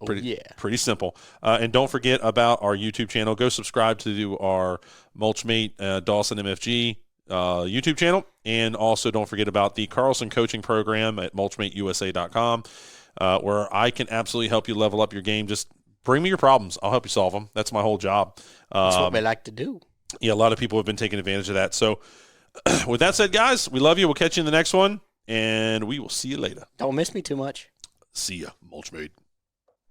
Speaker 2: Pretty simple. And don't forget about our YouTube channel. Go subscribe to our Mulchmate Dawson MFG YouTube channel. And also don't forget about the Carlson coaching program at mulchmateusa.com, where I can absolutely help you level up your game. Just bring me your problems. I'll help you solve them. That's my whole job.
Speaker 1: That's what we like to do.
Speaker 2: Yeah, a lot of people have been taking advantage of that. So with that said, guys, we love you. We'll catch you in the next one, and we will see you later.
Speaker 1: Don't miss me too much.
Speaker 2: See ya, Mulchmate.